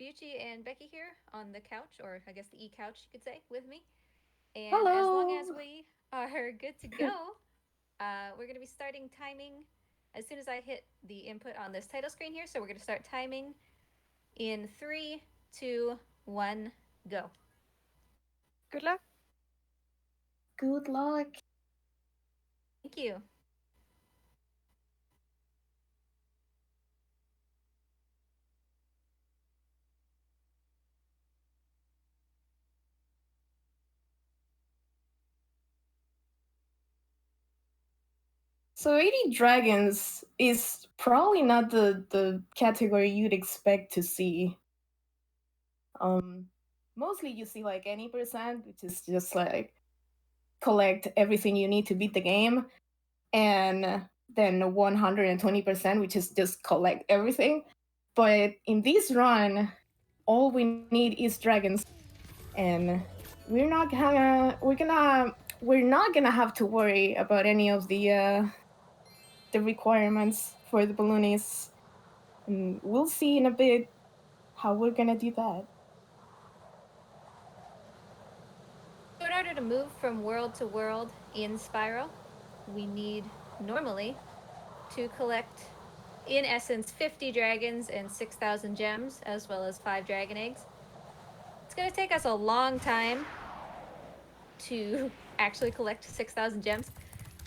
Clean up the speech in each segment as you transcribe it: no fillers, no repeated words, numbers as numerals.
Beuchi and Becky here on the couch, or I guess the couch you could say, with me. And as long as Hello. we are good to go, we're going to be starting timing as soon as I hit the input on this title screen here. So we're going to start timing in three, two, one, go. Good luck. Good luck. Thank you. So 80 dragons is probably not the category you'd expect to see. Um, Mostly you see like any percent, which is just like collect everything you need to beat the game, and then 120%, which is just collect everything. But in this run, all we need is dragons, and we're not gonna have to worry about any of the requirements for the balloonies, and we'll see in a bit how we're gonna do that. So, in order to move from world to world in Spyro, we need normally to collect, in essence, 50 dragons and 6,000 gems, as well as 5 dragon eggs. It's going to take us a long time to actually collect 6,000 gems.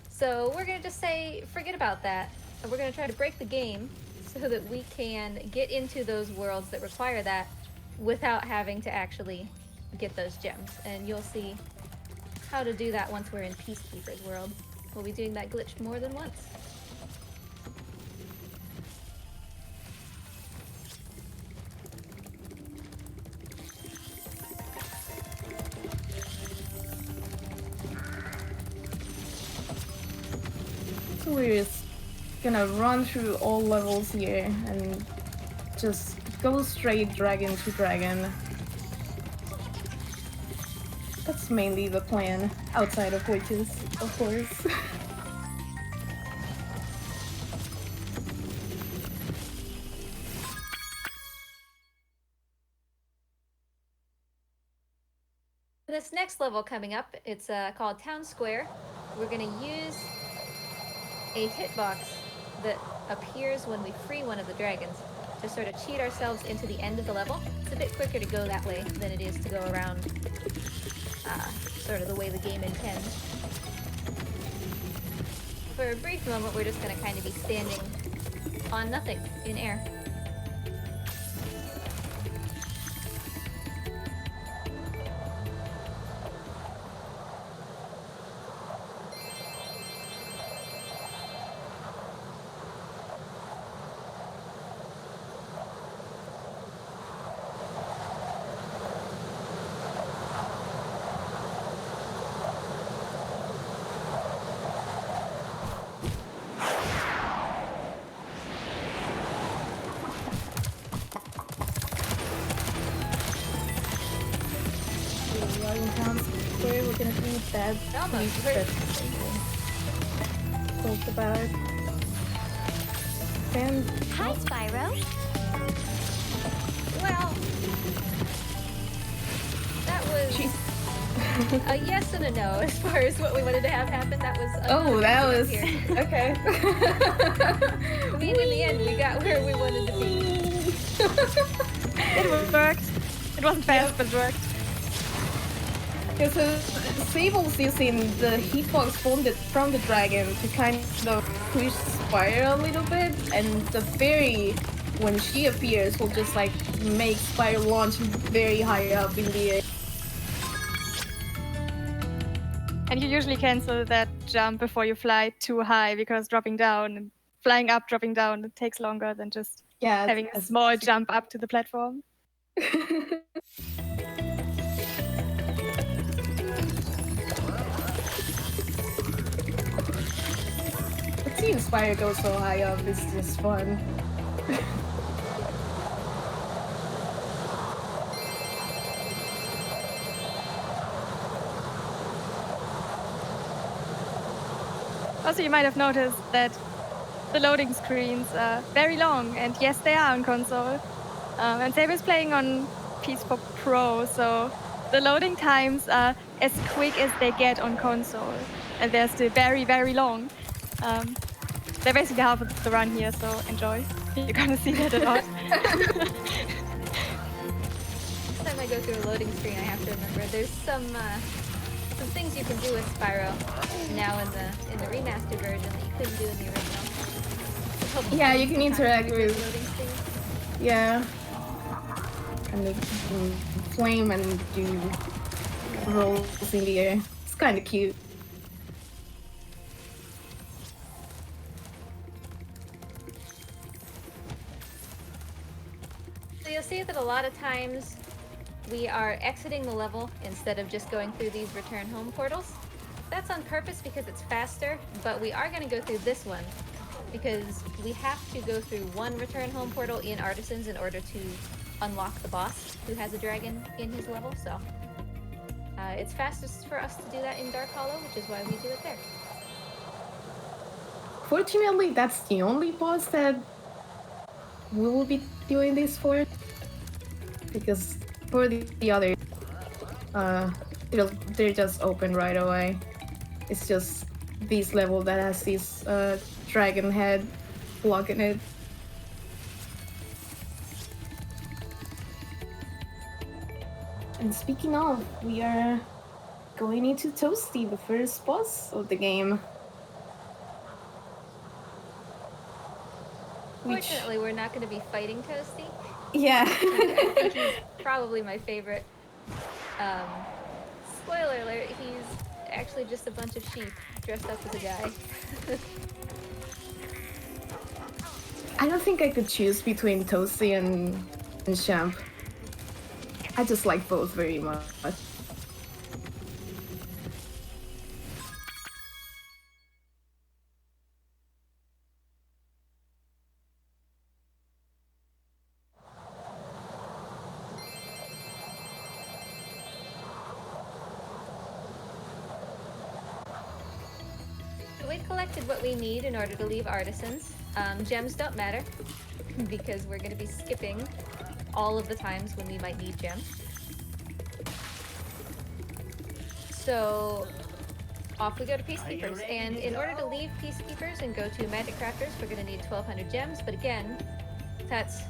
So we're going to just say, forget about that. And we're going to try to break the game so that we can get into those worlds that require that without having to actually get those gems. And you'll see how to do that once we're in Peacekeeper's world. We'll be doing that glitch more than once. So we're just gonna run through all levels here and just go straight dragon to dragon. That's mainly the plan, outside of witches, of course. This next level coming up, it's called Town Square. We're going to use a hitbox that appears when we free one of the dragons to sort of cheat ourselves into the end of the level. It's a bit quicker to go that way than it is to go around sort of the way the game intends. For a brief moment, we're just going to kind of be standing on nothing in air. In Town Square, we're gonna do that Almost. that talked about. And Hi, Spyro. Well, that was a yes and a no as far as what we wanted to have happen. That was that was okay. I mean, in the end, we got where we wanted to be. It worked. It wasn't fast, but it worked. Yeah, so Sable's using the hitbox from the dragon to kind of push Spyro a little bit, and the fairy, when she appears, will just like make Spyro launch very high up in the air. And you usually cancel that jump before you fly too high because dropping down and flying up, dropping down, it takes longer than just having a small jump up to the platform. But seeing Spyro go so high up is just fun. Also, you might have noticed that the loading screens are very long, and yes, they are on console. And Sable's playing on PS4 Pro, so the loading times are as quick as they get on console, and they're still very, very long. They're basically half of the run here, so enjoy. You're gonna see that a lot. Next time I go through a loading screen, I have to remember there's some things you can do with Spyro now in the remastered version that you couldn't do in the original. Yeah, you can interact with loading screen. Yeah, kind of flame and do rolls in the air. It's kind of cute. So you'll see that a lot of times we are exiting the level instead of just going through these return home portals. That's on purpose because it's faster, but we are going to go through this one because we have to go through one return home portal in Artisans in order to unlock the boss who has a dragon in his level, so it's fastest for us to do that in Dark Hollow, which is why we do it there. Fortunately, that's the only boss that we will be doing this for, because for the others, they're just open right away. It's just this level that has this dragon head blocking it. And speaking of, we are going into Toasty, the first boss of the game. Fortunately, we're not going to be fighting Toasty. Yeah. I think he's probably my favorite. Spoiler alert, he's actually just a bunch of sheep dressed up as a guy. I don't think I could choose between Toasty and Champ. I just like both very much. We've collected what we need in order to leave Artisans. Gems don't matter because we're going to be skipping all of the times when we might need gems. So off we go to Peacekeepers, and in order to leave Peacekeepers and go to Magic Crafters, we're going to need 1200 gems, but again, that's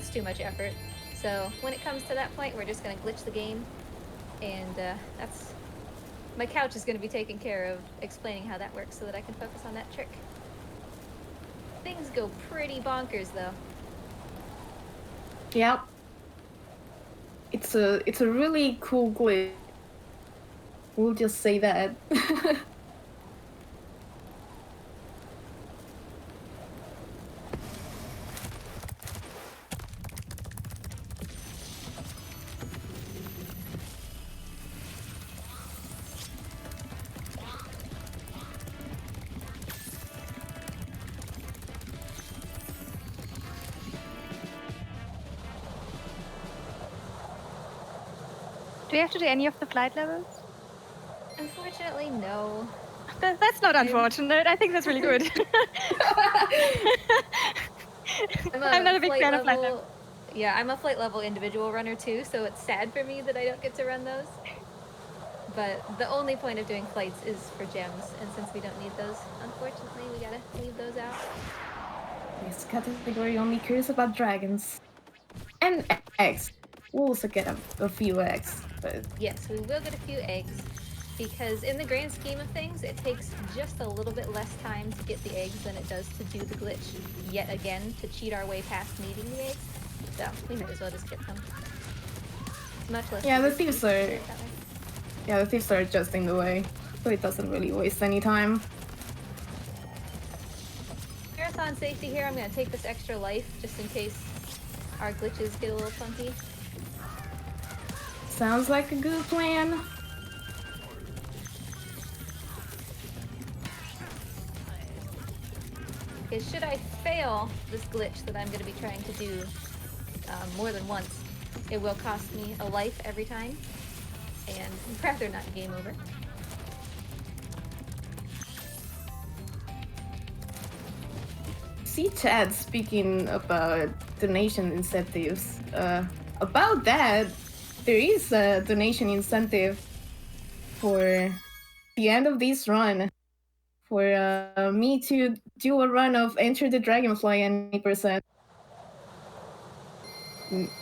too much effort. So when it comes to that point, we're just going to glitch the game, and that's... My couch is going to be taking care of explaining how that works so that I can focus on that trick. Things go pretty bonkers, though. Yep. It's a really cool glitch. We'll just say that. Do we have to do any of the flight levels? Unfortunately, no. That's not unfortunate. I think that's really good. I'm not a big fan of flight level. Yeah, I'm a flight level individual runner too, so it's sad for me that I don't get to run those. But the only point of doing flights is for gems, and since we don't need those, unfortunately, we gotta leave those out. This category only cares about dragons. And eggs. We'll also get a few eggs, but... Yes, we will get a few eggs, because in the grand scheme of things, it takes just a little bit less time to get the eggs than it does to do the glitch yet again to cheat our way past needing the eggs. So we might as well just get them. Much less. Yeah, the thieves are... Yeah, the thieves are just in the way, so it doesn't really waste any time. Marathon safety here, I'm gonna take this extra life just in case our glitches get a little funky. Sounds like a good plan. Because should I fail this glitch that I'm going to be trying to do more than once, it will cost me a life every time, and rather not game over. See Chad speaking about donation incentives. about that, there is a donation incentive for the end of this run for me to do a run of Enter the Dragonfly and 80%.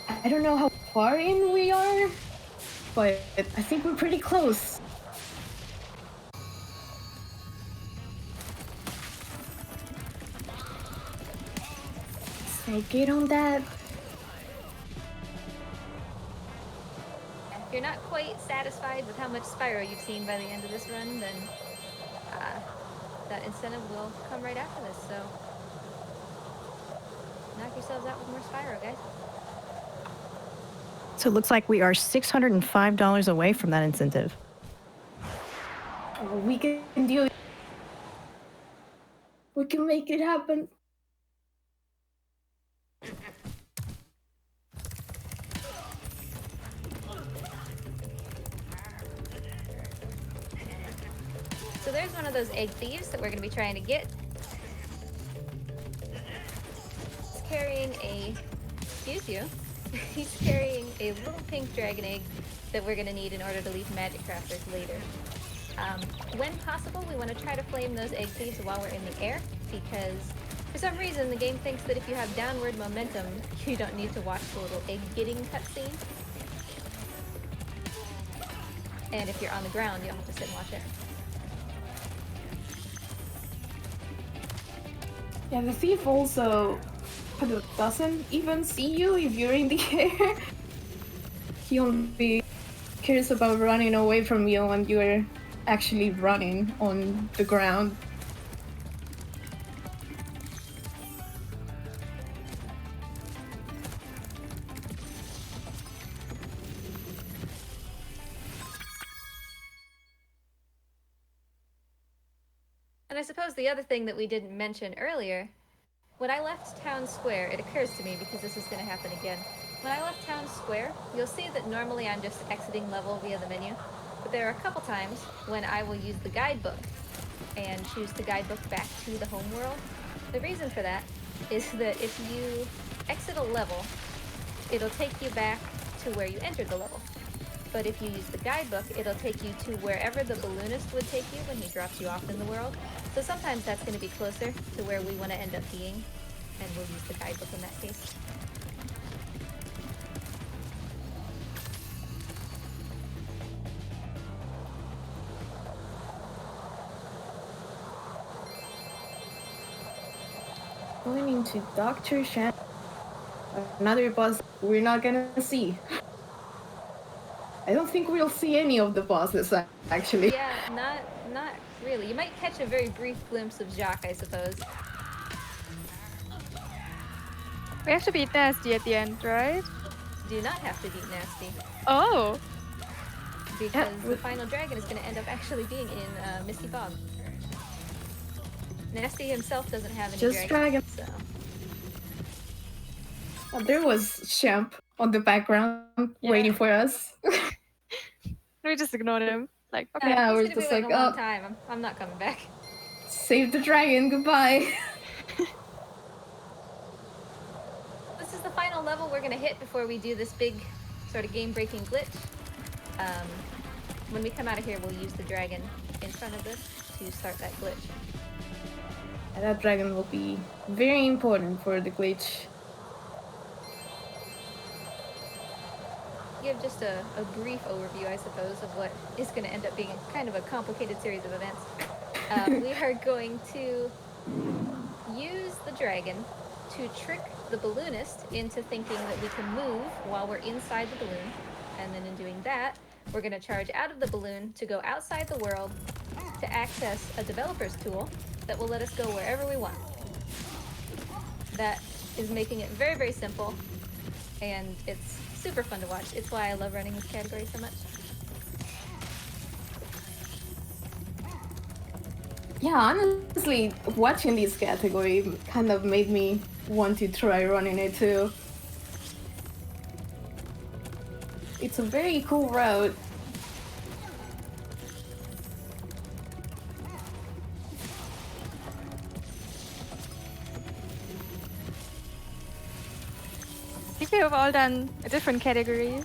I don't know how far in we are, but I think we're pretty close. So get on that. If you're not quite satisfied with how much Spyro you've seen by the end of this run, then that incentive will come right after this, so knock yourselves out with more Spyro, guys. So it looks like we are $605 away from that incentive. We can do it. We can make it happen. So there's one of those egg thieves that we're going to be trying to get. He's carrying a... Excuse you. He's carrying a little pink dragon egg that we're going to need in order to leave magic crafters later. When possible, we want to try to flame those egg thieves while we're in the air, because for some reason the game thinks that if you have downward momentum, you don't need to watch the little egg getting cutscene. And if you're on the ground, you'll have to sit and watch it. Yeah, the thief also kind of doesn't even see you if you're in the air. He only cares about running away from you when you're actually running on the ground. And I suppose the other thing that we didn't mention earlier, when I left Town Square, it occurs to me because this is going to happen again. When I left Town Square, you'll see that normally I'm just exiting level via the menu, but there are a couple times when I will use the guidebook and choose the guidebook back to the home world. The reason for that is that if you exit a level, it'll take you back to where you entered the level. But if you use the guidebook, it'll take you to wherever the balloonist would take you when he drops you off in the world. So sometimes that's going to be closer to where we want to end up being, and we'll use the guidebook in that case. Going into Dr. Shan. Another boss we're not gonna see. I don't think we'll see any of the bosses, actually. Yeah, not really. You might catch a very brief glimpse of Jacques, I suppose. We have to beat Nasty at the end, right? Do not have to beat Nasty, Oh! because the final dragon is going to end up actually being in Misty Bog. Nasty himself doesn't have any Just dragons, so... There was Champ on the background waiting for us. We just ignored him. Like, okay. Yeah, he's we're gonna be just like like, a long oh, time. I'm not coming back. save the dragon, goodbye. This is the final level we're gonna hit before we do this big sort of game-breaking glitch. When we come out of here, we'll use the dragon in front of this to start that glitch. And that dragon will be very important for the glitch. Give just a brief overview, I suppose, of what is going to end up being kind of a complicated series of events. We are going to use the dragon to trick the balloonist into thinking that we can move while we're inside the balloon. And then in doing that, we're going to charge out of the balloon to go outside the world to access a developer's tool that will let us go wherever we want. That is making it very, very simple, and it's super fun to watch. It's why I love running this category so much. Yeah, honestly, watching this category kind of made me want to try running it too. It's a very cool route. I think we have all done a different category.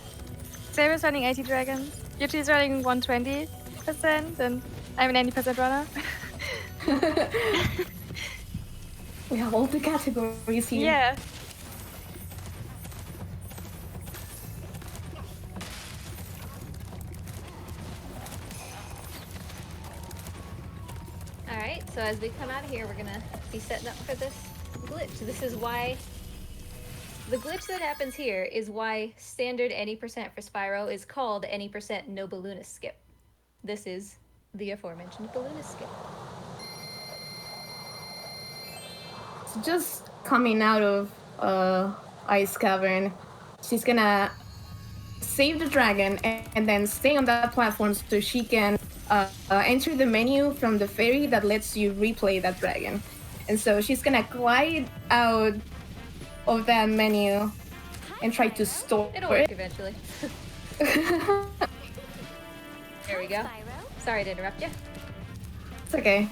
Sabre's running 80 dragons, Beuchi's running 120%, and I'm an 80% runner. We have all the categories here. Yeah. Alright, so as we come out of here, we're gonna be setting up for this glitch. This is why... The glitch that happens here is why standard any percent for Spyro is called any percent no balloonist skip. This is the aforementioned balloonist skip. So just coming out of Ice Cavern, she's gonna save the dragon and then stay on that platform so she can enter the menu from the ferry that lets you replay that dragon. And so she's gonna glide out of that menu and try to store It'll work it. eventually. There we go. Sorry to interrupt you. It's okay.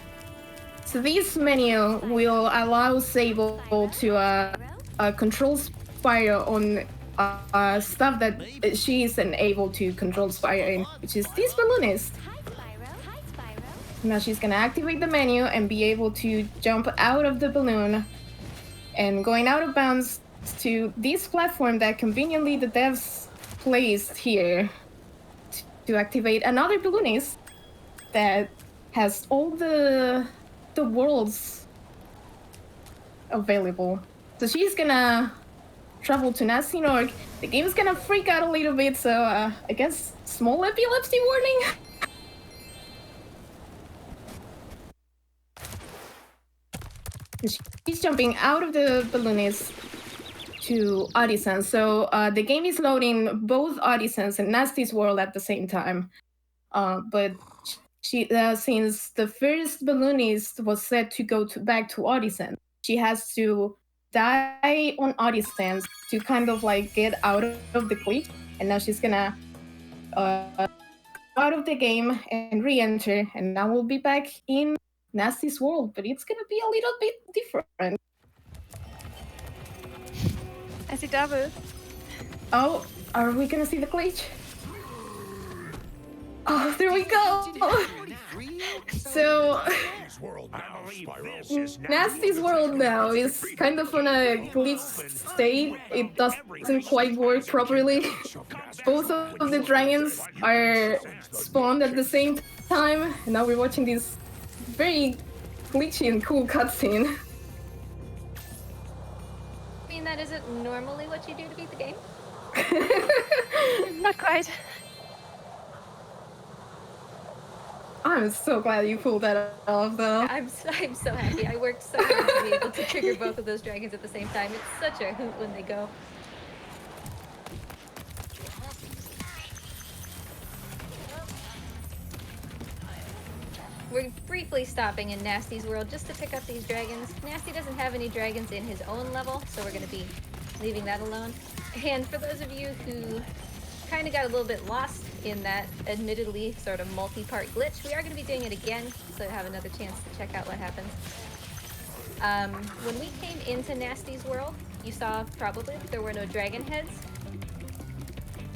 So this menu will allow Sable to control Spyro on stuff that she isn't able to control Spyro in, which is this balloonist. Now she's gonna activate the menu and be able to jump out of the balloon and going out of bounds to this platform that conveniently the devs placed here to activate another balloonist that has all the worlds available. So she's gonna travel to Nasty Nork. The game's gonna freak out a little bit, so I guess small epilepsy warning. She's jumping out of the balloonist to Odyssey. So the game is loading both Odyssey and Nasty's world at the same time. But she since the first balloonist was set to go back to Odyssey, she has to die on Odyssey to kind of like get out of the glitch. And now she's gonna out of the game and re-enter, and now we'll be back in Nasty's world, but it's gonna be a little bit different. I see double. Oh, are we gonna see the glitch? Oh, there we go! So, Nasty's world now is kind of on a glitch state. It doesn't quite work properly. Both of the dragons are spawned at the same time, and now we're watching this very glitchy and cool cutscene. I mean, that isn't normally what you do to beat the game. Not quite. I'm so glad you pulled that off, though. I'm so happy. I worked so hard to be able to trigger both of those dragons at the same time. It's such a hoot when they go. We're briefly stopping in Nasty's world just to pick up these dragons. Nasty doesn't have any dragons in his own level, so we're going to be leaving that alone. And for those of you who kind of got a little bit lost in that admittedly sort of multi-part glitch, we are going to be doing it again, so have another chance to check out what happens. When we came into Nasty's world, you saw probably there were no dragon heads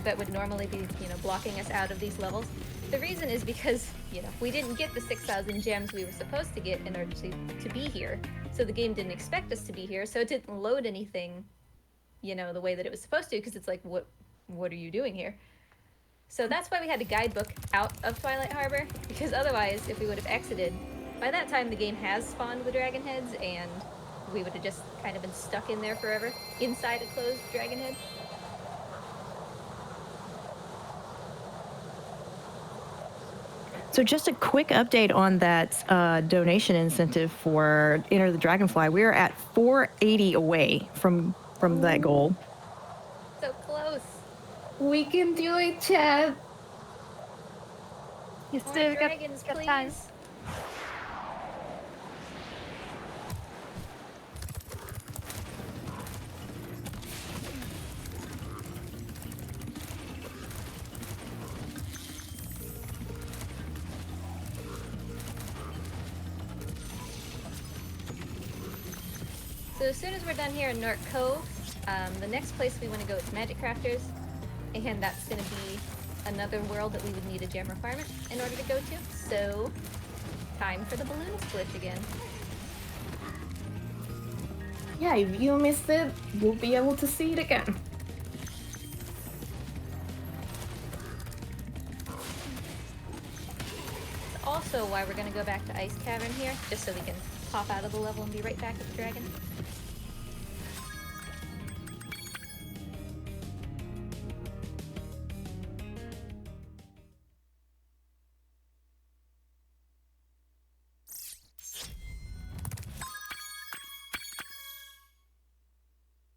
that would normally be, blocking us out of these levels. The reason is because, we didn't get the 6,000 gems we were supposed to get in order to be here. So the game didn't expect us to be here, so it didn't load anything, the way that it was supposed to, because it's like, what are you doing here? So that's why we had a guidebook out of Twilight Harbor, because otherwise, if we would have exited, by that time the game has spawned the dragon heads, and we would have just kind of been stuck in there forever, inside a closed dragon head. So just a quick update on that donation incentive for Enter the Dragonfly. We're at 480 away from that goal. So close. We can do it, chat. You More still dragons, got please. time. So as soon as we're done here in North Cove, The next place we want to go is Magic Crafters, and that's going to be another world that we would need a gem requirement in order to go to. So, time for the balloons glitch again. Yeah, if you missed it, you'll be able to see it again. It's also why we're going to go back to Ice Cavern here, just so we can pop out of the level and be right back at the dragon.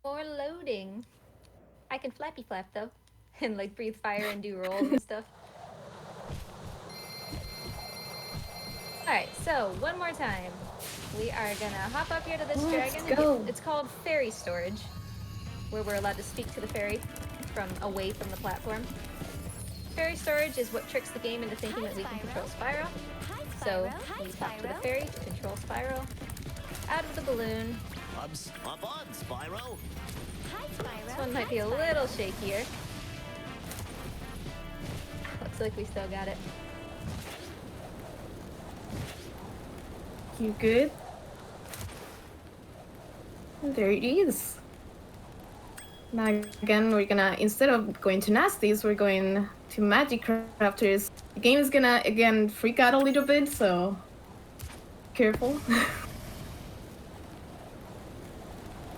More loading. I can flappy flap though, and like breathe fire and do rolls and stuff. Alright, so one more time. We are gonna hop up here to this dragon. Go. It's called Fairy Storage, where we're allowed to speak to the fairy from away from the platform. Fairy Storage is what tricks the game into thinking that we can control Spyro. So we talk to the fairy to control Spyro out of the balloon. Hop on, Spyro. This one might be a little shakier. Looks like we still got it. You good? There it is. Now again, we're gonna, instead of going to Nasties, we're going to Magic Crafters. The game is gonna, again, freak out a little bit, so careful.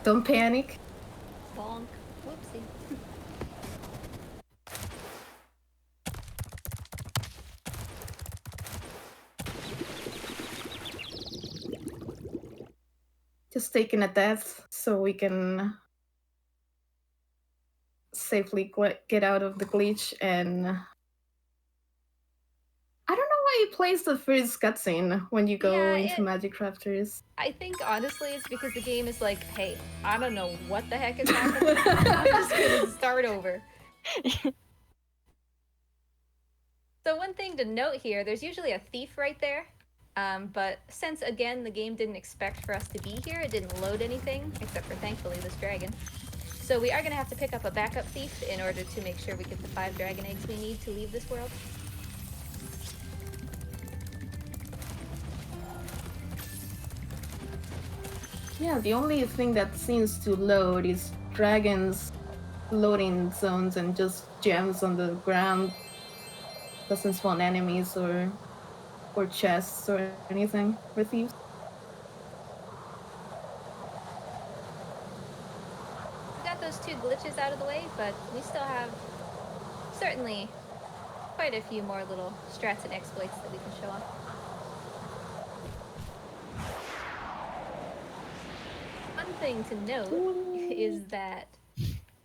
Don't panic. Bonk. Whoopsie. Just taking a death so we can safely get out of the glitch. And I don't know why you place the first cutscene when you go into Magic Crafters. I think honestly it's because the game is like, hey, I don't know what the heck is happening. I'm just gonna start over. So one thing to note here, there's usually a thief right there. But since, again, the game didn't expect for us to be here, it didn't load anything, except for, thankfully, this dragon. So we are going to have to pick up a backup thief in order to make sure we get the 5 dragon eggs we need to leave this world. Yeah, the only thing that seems to load is dragons loading zones and just gems on the ground. Doesn't spawn enemies or chests or anything for thieves. We got those 2 glitches out of the way, but we still have certainly quite a few more little strats and exploits that we can show off. One thing to note is that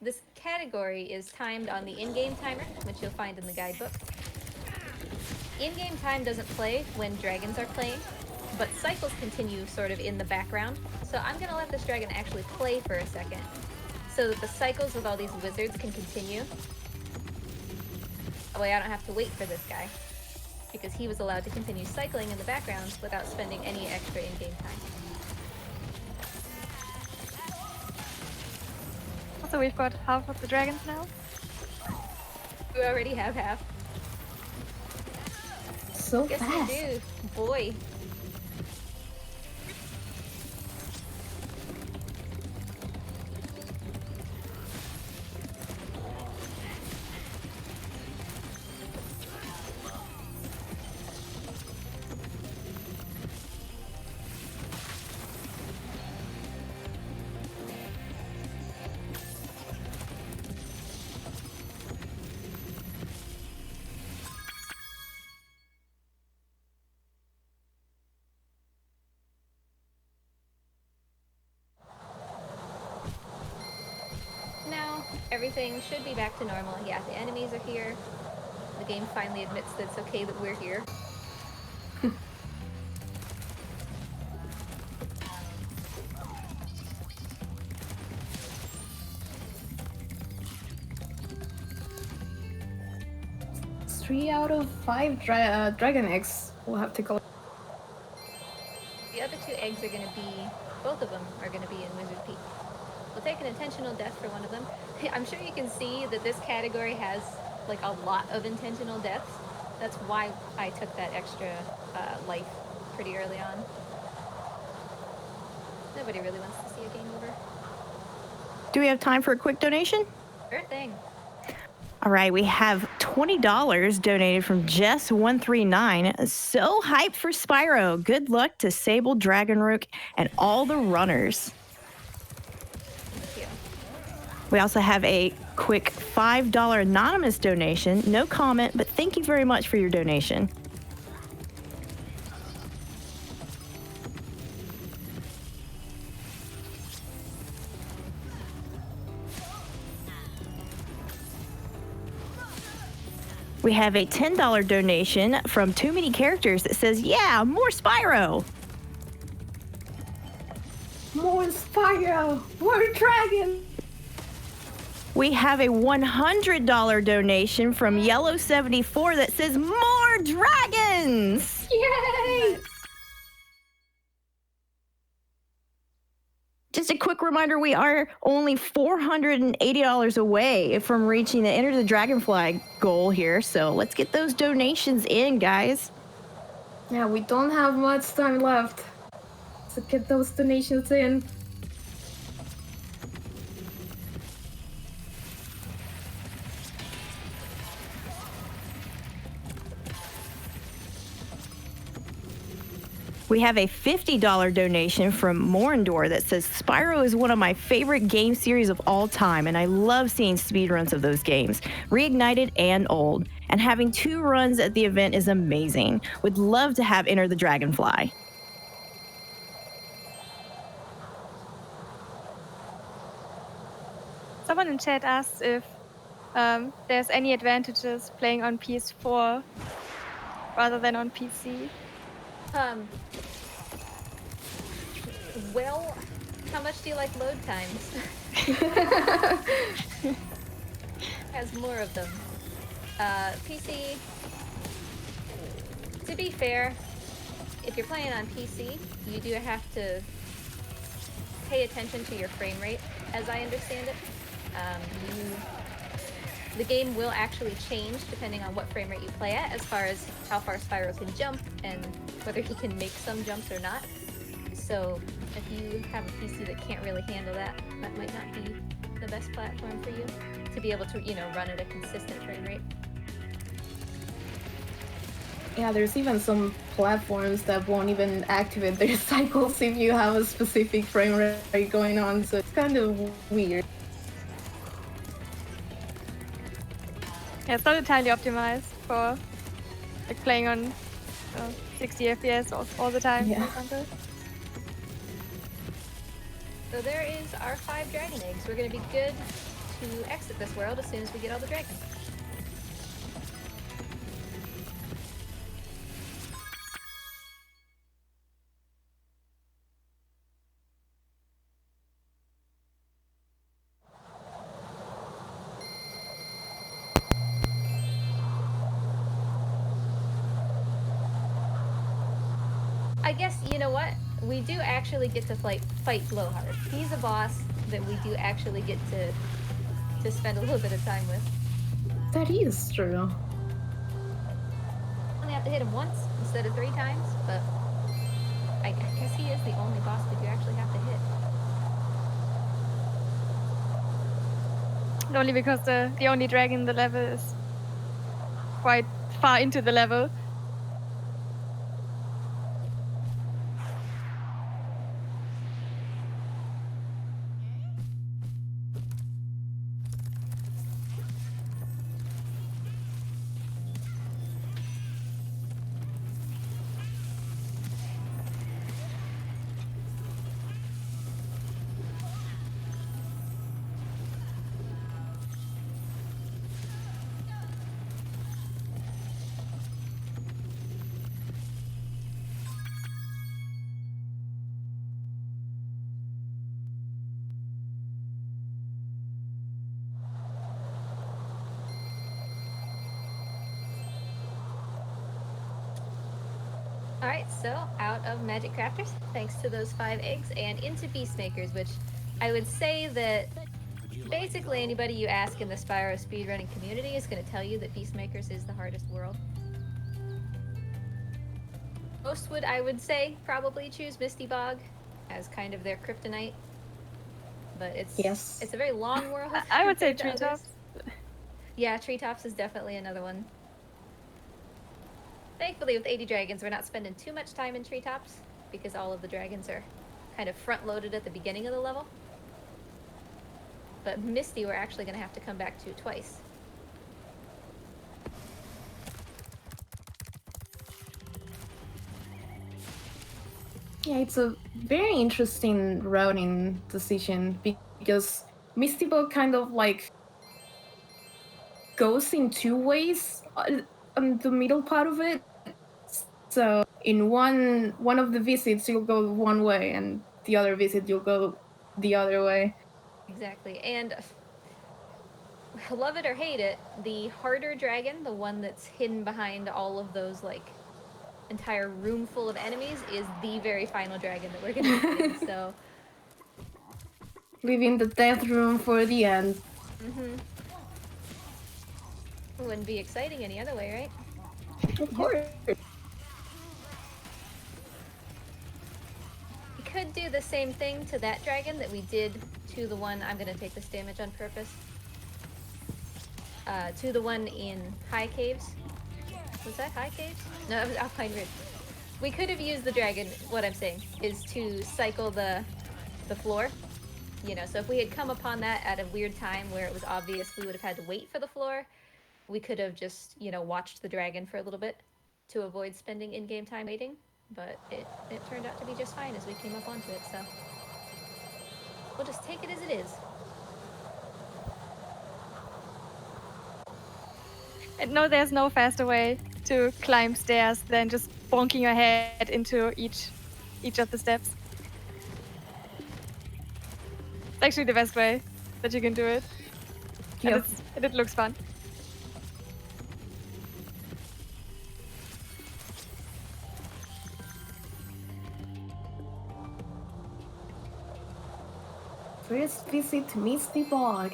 this category is timed on the in-game timer, which you'll find in the guidebook. In-game time doesn't play when dragons are playing, but cycles continue sort of in the background. So I'm going to let this dragon actually play for a second, so that the cycles with all these wizards can continue. That way I don't have to wait for this guy, because he was allowed to continue cycling in the background without spending any extra in-game time. So we've got half of the dragons now. We already have half. So Yes, fast. we do. Boy. Everything should be back to normal. Yeah, the enemies are here. The game finally admits that it's okay that we're here. It's 3 out of 5 dragon eggs we'll have to collect. The other 2 eggs are going to be, both of them are going to be in Wizard Peak. We'll take an intentional death for one of them. I'm sure you can see that this category has like a lot of intentional deaths. That's why I took that extra life pretty early on. Nobody really wants to see a game over. Do we have time for a quick donation? Sure thing. All right, we have $20 donated from Jess139. So hyped for Spyro. Good luck to SableDragonRook and all the runners. Thank you. We also have a quick $5 anonymous donation. No comment, but thank you very much for your donation. We have a $10 donation from Too Many Characters that says, yeah, more Spyro. More Spyro! More dragon! We have a $100 donation from Yellow74 that says, more dragons! Yay! Just a quick reminder, we are only $480 away from reaching the Enter the Dragonfly goal here, so let's get those donations in, guys. Yeah, we don't have much time left. So get those donations in. We have a $50 donation from Morindor that says, Spyro is one of my favorite game series of all time, and I love seeing speedruns of those games, Reignited and old. And having 2 runs at the event is amazing. Would love to have Enter the Dragonfly. Someone in chat asked if there's any advantages playing on PS4 rather than on PC. Well, how much do you like load times? Has more of them. PC, to be fair, if you're playing on PC, you do have to pay attention to your frame rate, as I understand it. The game will actually change depending on what frame rate you play at, as far as how far Spyro can jump and whether he can make some jumps or not. So if you have a PC that can't really handle that, that might not be the best platform for you to be able to, run at a consistent frame rate. Yeah, there's even some platforms that won't even activate their cycles if you have a specific frame rate going on, so it's kind of weird. Yeah, it's not entirely optimized for like playing on 60 FPS all the time, Yeah. for example. So there is our 5 dragon eggs. We're going to be good to exit this world as soon as we get all the dragons. I guess, you know what? We do actually get to fight Blowhard. He's a boss that we do actually get to spend a little bit of time with. That is true. Only have to hit him once instead of 3 times, but I guess he is the only boss that you actually have to hit. Only because the only dragon in the level is quite far into the level. Alright, so out of Magic Crafters, thanks to those 5 eggs, and into Beastmakers, which I would say that basically anybody you ask in the Spyro speedrunning community is going to tell you that Beastmakers is the hardest world. Most would, I would say, probably choose Misty Bog as kind of their kryptonite. But it's a very long world. I would say compared to Treetops. others. Yeah, Treetops is definitely another one. Thankfully, with 80 dragons, we're not spending too much time in Treetops because all of the dragons are kind of front-loaded at the beginning of the level. But Misty, we're actually going to have to come back to twice. Yeah, it's a very interesting routing decision because Misty Bug kind of like goes in two ways on the middle part of it. So in one of the visits you'll go one way, and the other visit you'll go the other way. Exactly, and love it or hate it, the harder dragon, the one that's hidden behind all of those like entire room full of enemies, is the very final dragon that we're gonna be fighting. So leaving the death room for the end. It wouldn't be exciting any other way, right? Of course. We could do the same thing to that dragon that we did to the one. I'm gonna take this damage on purpose. To the one in High Caves. Was that High Caves? No, it was Alpine Ridge. We could have used the dragon. What I'm saying is to cycle the floor. You know, so if we had come upon that at a weird time where it was obvious we would have had to wait for the floor, we could have just, you know, watched the dragon for a little bit to avoid spending in-game time waiting. But it turned out to be just fine as we came up onto it, so we'll just take it as it is. And no, there's no faster way to climb stairs than just bonking your head into each of the steps. It's actually the best way that you can do it. Yep. And it looks fun. First visit to Misty Bog.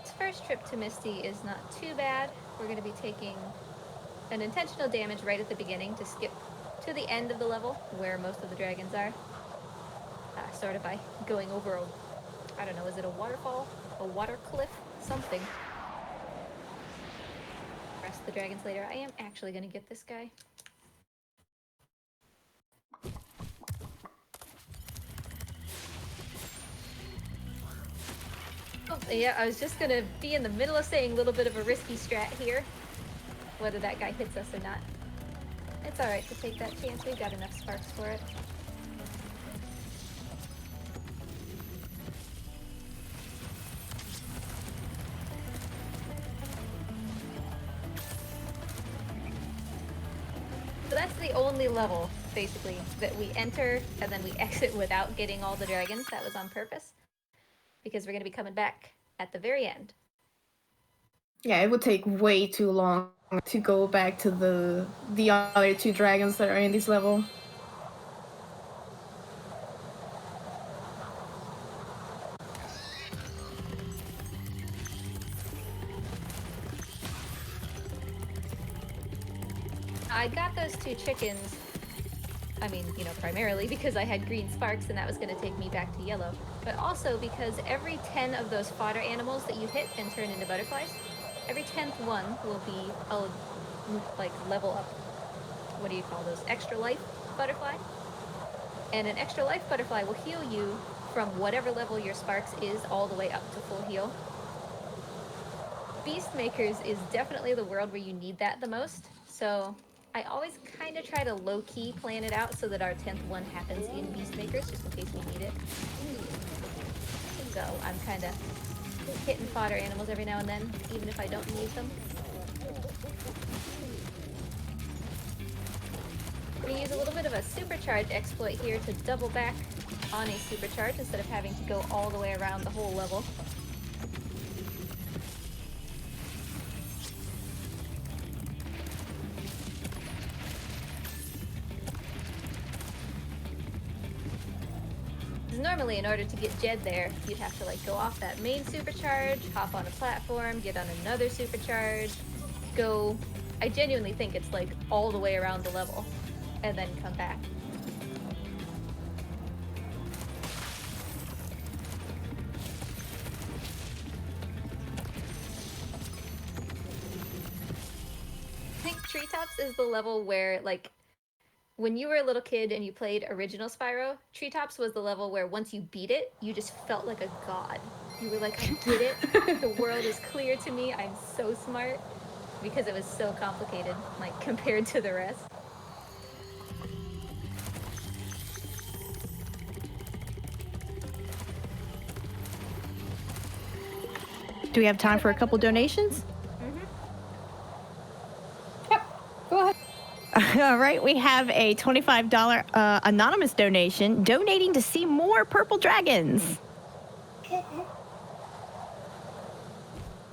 This first trip to Misty is not too bad. We're going to be taking an intentional damage right at the beginning to skip to the end of the level where most of the dragons are. Sort of by going over I don't know, is it a waterfall? A water cliff? Something. Rest the dragons later. I am actually going to get this guy. Oh, yeah, I was just gonna be in the middle of saying a little bit of a risky strat here. Whether that guy hits us or not. It's alright to take that chance, we've got enough sparks for it. So that's the only level, basically, that we enter and then we exit without getting all the dragons. That was on purpose. Because we're going to be coming back at the very end. Yeah, it would take way too long to go back to the other two dragons that are in this level. I got those two chickens, I mean, you know, primarily because I had green sparks and that was going to take me back to yellow. But also because every 10 of those fodder animals that you hit and turn into butterflies, every 10th one will be a, like, level up. What do you call those? Extra life butterfly? And an extra life butterfly will heal you from whatever level your sparks is all the way up to full heal. Beastmakers is definitely the world where you need that the most. So I always kind of try to low-key plan it out so that our 10th one happens in Beastmakers, just in case we need it. So I'm kind of hitting fodder animals every now and then, even if I don't need them. I'm going to use a little bit of a supercharge exploit here to double back on a supercharge instead of having to go all the way around the whole level. There's normally, in order to get Jed there, you'd have to like go off that main supercharge, hop on a platform, get on another supercharge, go. I genuinely think it's like all the way around the level, and then come back. I think Treetops is the level where, like, when you were a little kid and you played original Spyro, Treetops was the level where once you beat it, you just felt like a god. You were like, I get it. The world is clear to me. I'm so smart. Because it was so complicated, like, compared to the rest. Do we have time for a couple donations? Go ahead. All right, we have a $25 anonymous donation donating to see more purple dragons.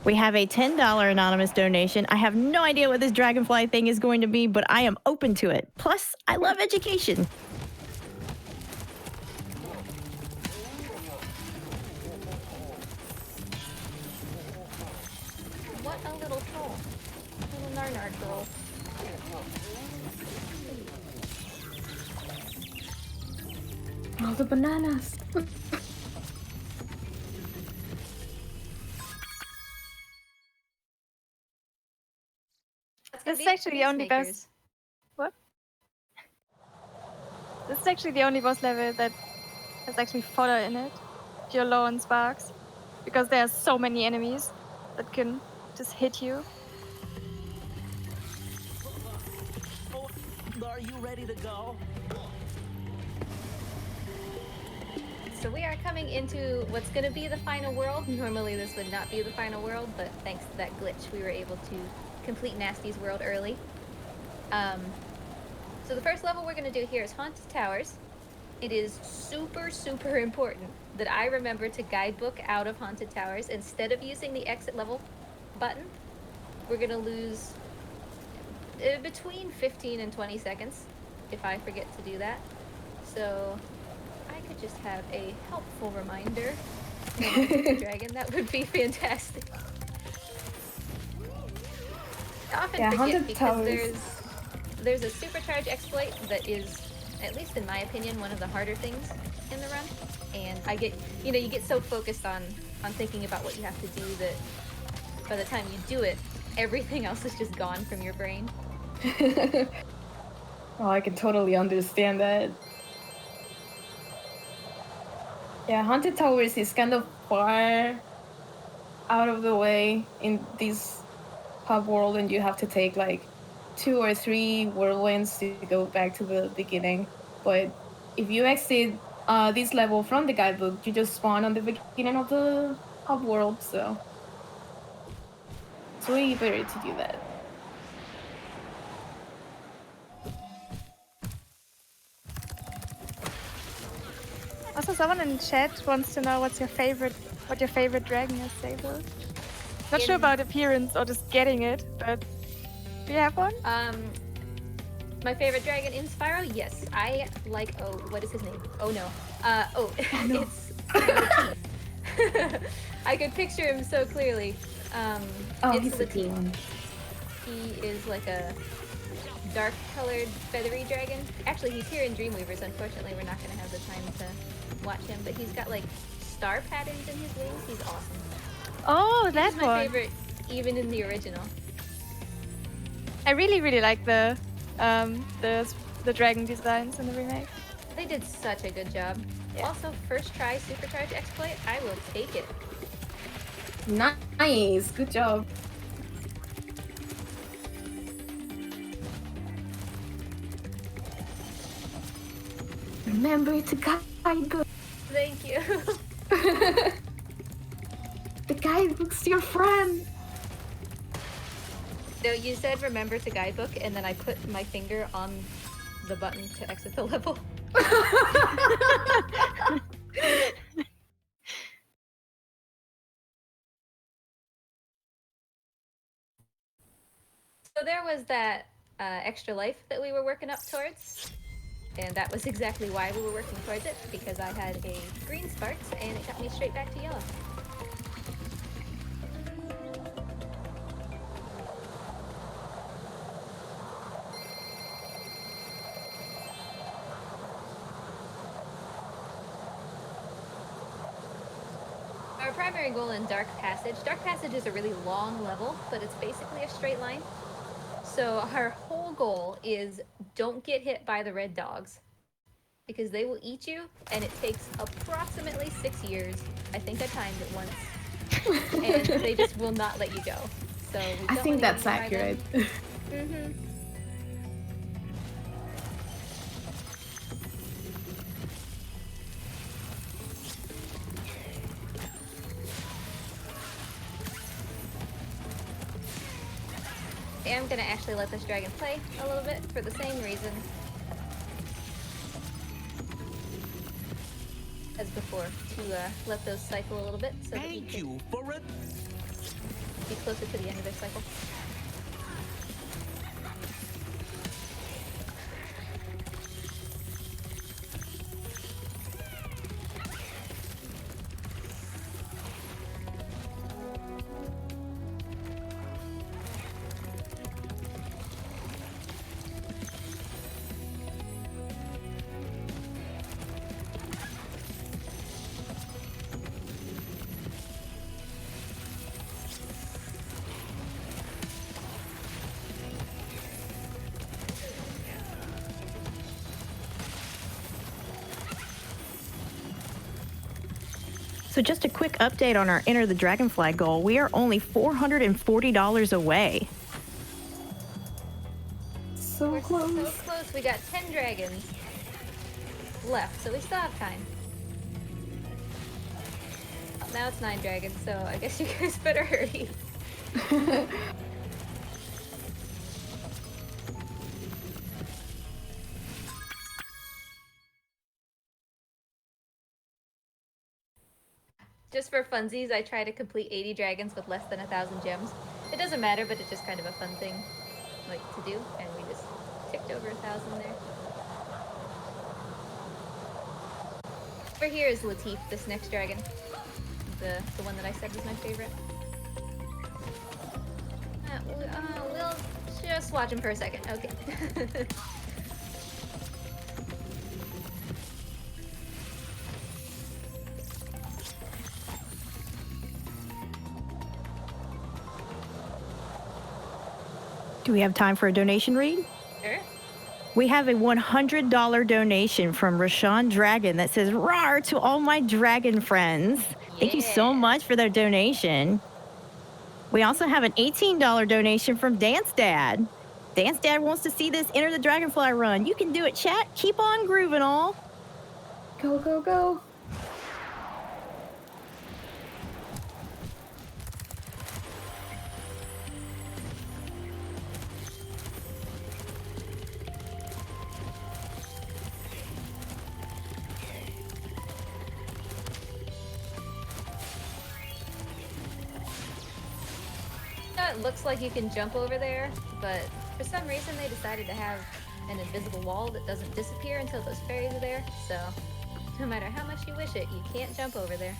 We have a $10 anonymous donation. I have no idea what this Dragonfly thing is going to be, but I am open to it. Plus, I love education. What a little troll. Little Narnard girl. All the bananas. This is actually the only boss. What? This is actually the only boss level that has actually fodder in it. If you're low on sparks, because there are so many enemies that can just hit you. Are you ready to go? So we are coming into what's going to be the final world. Normally this would not be the final world, but thanks to that glitch, we were able to complete Nasty's world early. So the first level we're going to do here is Haunted Towers. It is super, super important that I remember to guidebook out of Haunted Towers. Instead of using the exit level button, we're going to lose between 15 and 20 seconds if I forget to do that. So I could just have a helpful reminder when I beat the dragon. That would be fantastic. I often forget because there's a supercharge exploit that is, at least in my opinion, one of the harder things in the run. And I get, you get so focused on thinking about what you have to do that by the time you do it, everything else is just gone from your brain. Oh, I can totally understand that. Yeah, Haunted Towers is kind of far out of the way in this hub world, and you have to take like 2 or 3 whirlwinds to go back to the beginning. But if you exit this level from the guidebook, you just spawn on the beginning of the hub world, so it's way better to do that. Also, someone in chat wants to know what your favorite dragon is, Sable. Not sure about appearance or just getting it, but do you have one? My favorite dragon in Spyro? Yes. I like, what is his name? Oh no. It's I could picture him so clearly. He's a cool one. He is like a dark colored feathery dragon. Actually, he's here in Dreamweavers. Unfortunately, we're not going to have the time to watch him, but he's got like star patterns in his wings. He's awesome. Oh, that's my favorite, even in the original. I really, really like the dragon designs in the remake. They did such a good job. Yeah. Also, first try supercharge exploit. I will take it. Nice, good job. Remember to guidebook. Thank you. The guidebook's your friend. No, you said remember to guidebook, and then I put my finger on the button to exit the level. So there was that extra life that we were working up towards. And that was exactly why we were working towards it, because I had a green sparks and it got me straight back to yellow. Our primary goal in Dark Passage is a really long level, but it's basically a straight line. So our whole goal is don't get hit by the red dogs, because they will eat you, and it takes approximately 6 years. I think I timed it once, and they just will not let you go. So we I don't think wanna that's get eaten by accurate. them. Mm-hmm. I am gonna actually let this dragon play a little bit for the same reason as before, to let those cycle a little bit so that we Thank can you for it. be closer to the end of their cycle. So just a quick update on our Enter the Dragonfly goal. We are only $440 away. So We're close. so close. We got 10 dragons left, so we still have time. Well, now it's 9 dragons, so I guess you guys better hurry. Just for funsies, I try to complete 80 dragons with less than 1,000 gems. It doesn't matter, but it's just kind of a fun thing, like, to do, and we just ticked over 1,000 there. Over here is Latif, this next dragon. The one that I said was my favorite. We'll just watch him for a second. Okay. Do we have time for a donation read? Sure. We have a $100 donation from Rashawn Dragon that says, "Rawr to all my dragon friends." Thank you so Yeah. much for their donation. We also have an $18 donation from Dance Dad. Dance Dad wants to see this Enter the Dragonfly run. You can do it, chat. Keep on grooving, all. Go, go, go. It looks like you can jump over there, but for some reason they decided to have an invisible wall that doesn't disappear until those fairies are there, so no matter how much you wish it, you can't jump over there.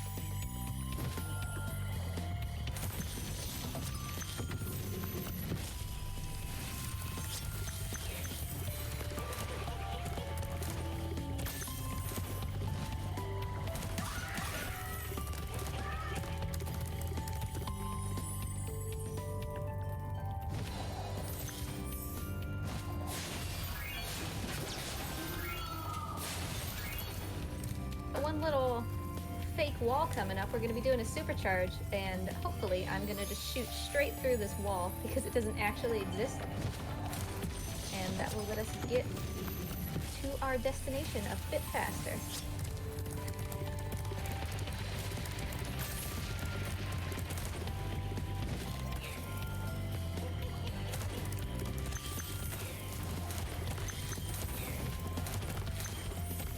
One little fake wall coming up. We're going to be doing a supercharge, and hopefully I'm going to just shoot straight through this wall because it doesn't actually exist. And that will let us get to our destination a bit faster.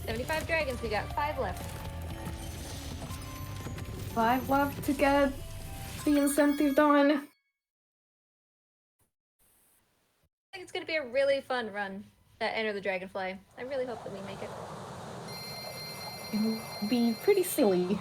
"75 dragons, we got 5 left." 5 left to get the incentive done. I think it's gonna be a really fun run. that Enter the Dragonfly. I really hope that we make it. It would be pretty silly.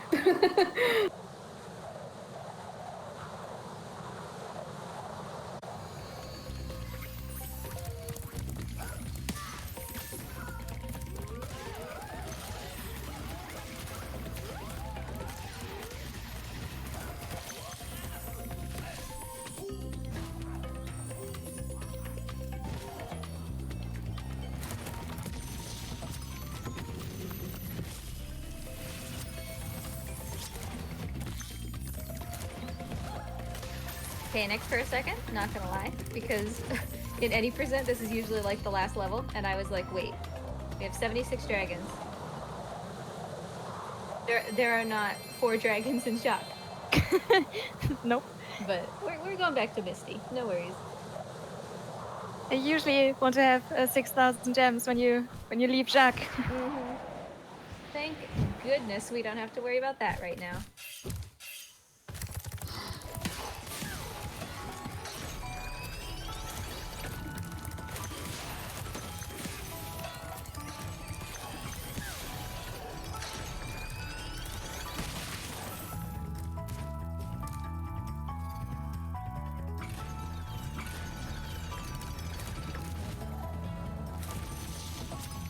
Panicked for a second, not gonna lie, because in any percent, this is usually like the last level, and I was like, wait, we have 76 dragons. There are not 4 dragons in Shock. Nope. But we're going back to Misty. No worries. I usually want to have 6,000 gems when you leave Jacques. Mm-hmm. Thank goodness we don't have to worry about that right now.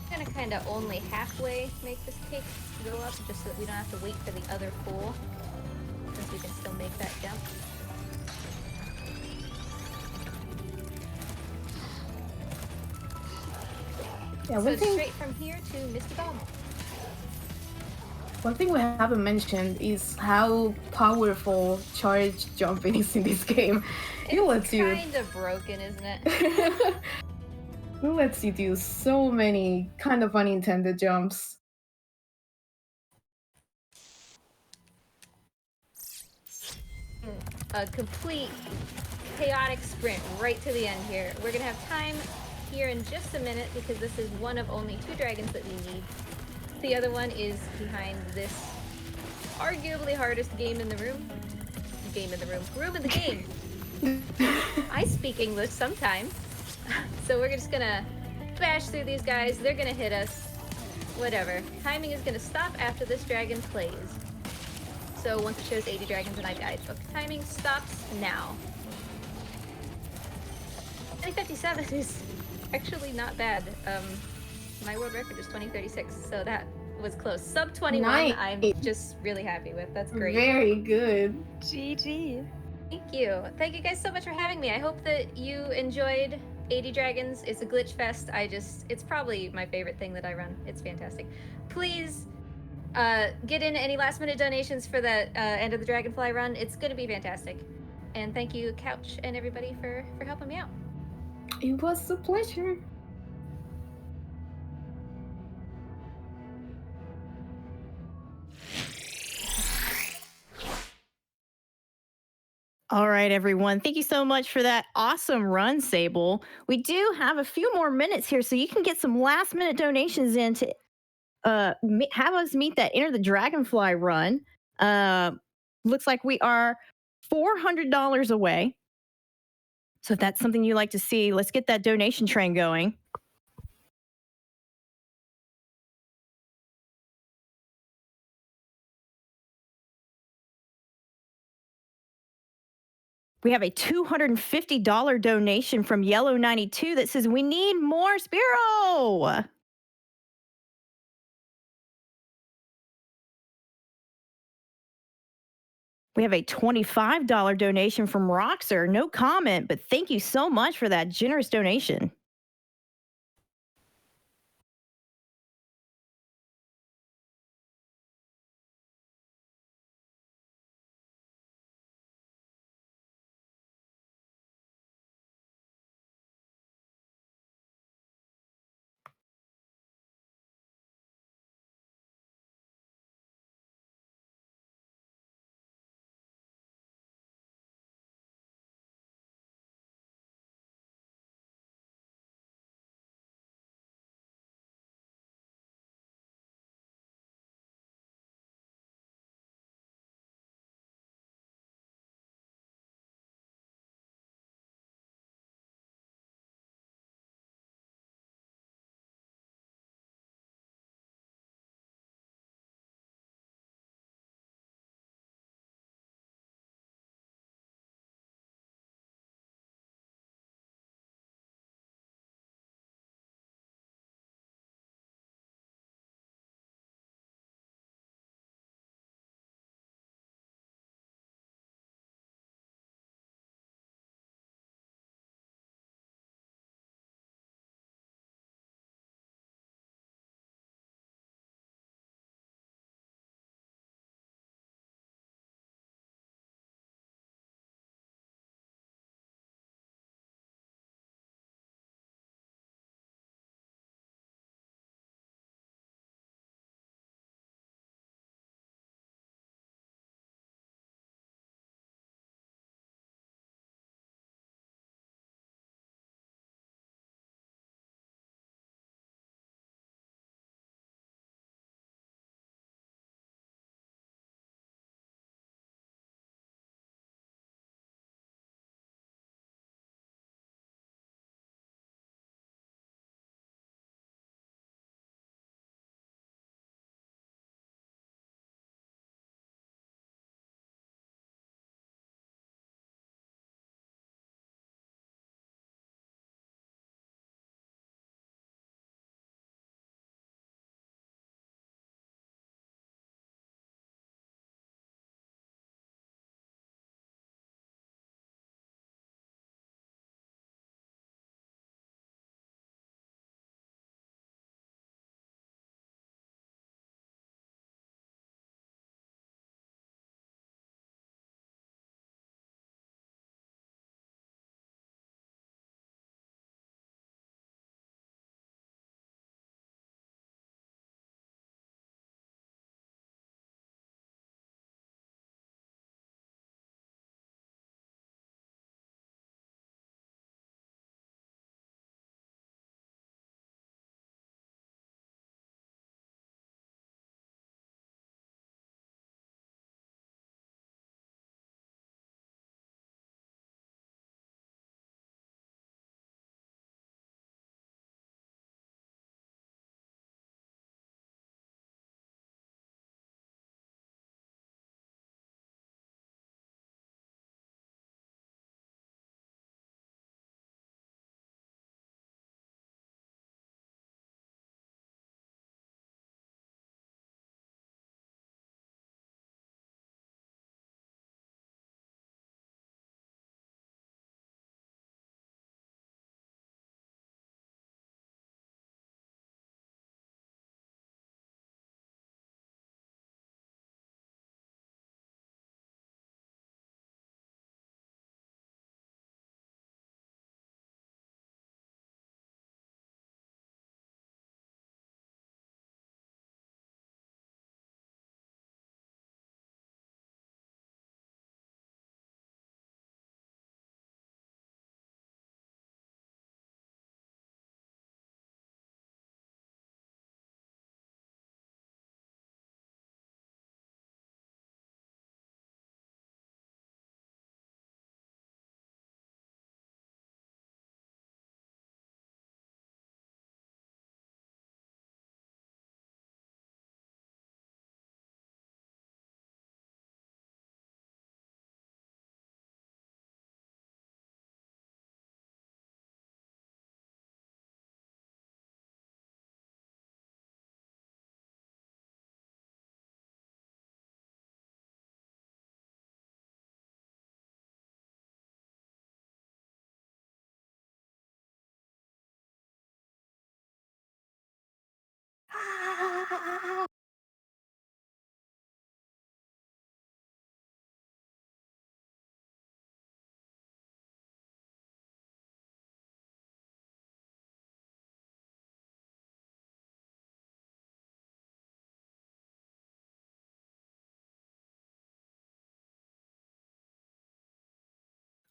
I'm gonna kind of only halfway make this cake go up, just so that we don't have to wait for the other pool, since we can still make that jump. Yeah, So straight from here to Misty Bomb. One thing we haven't mentioned is how powerful charge jumping is in this game. It lets you. It's kind of broken, isn't it? It lets you do so many kind of unintended jumps. A complete chaotic sprint right to the end here. We're gonna have time here in just a minute because this is one of only 2 dragons that we need. The other one is behind this arguably hardest game in the room. Room in the game. I speak English sometimes. So we're just gonna bash through these guys. They're gonna hit us. Whatever. Timing is gonna stop after this dragon plays. So once it shows 80 dragons and I died. Book timing stops now. 2057 is actually not bad. My world record is 2036, so that was close. Sub 21, Nice. I'm just really happy with. That's great. Very good. GG. Thank you. Thank you guys so much for having me. I hope that you enjoyed 80 Dragons. It's a glitch fest. It's probably my favorite thing that I run. It's fantastic. Please get in any last minute donations for the End of the Dragonfly run. It's going to be fantastic. And thank you, Couch, and everybody for helping me out. It was a pleasure. All right, everyone. Thank you so much for that awesome run, Sable. We do have a few more minutes here, so you can get some last minute donations in to have us meet that Enter the Dragonfly run. Looks like we are $400 away. So if that's something you'd like to see, let's get that donation train going. We have a $250 donation from Yellow92 that says, we need more Spyro. We have a $25 donation from Roxer. No comment, but thank you so much for that generous donation.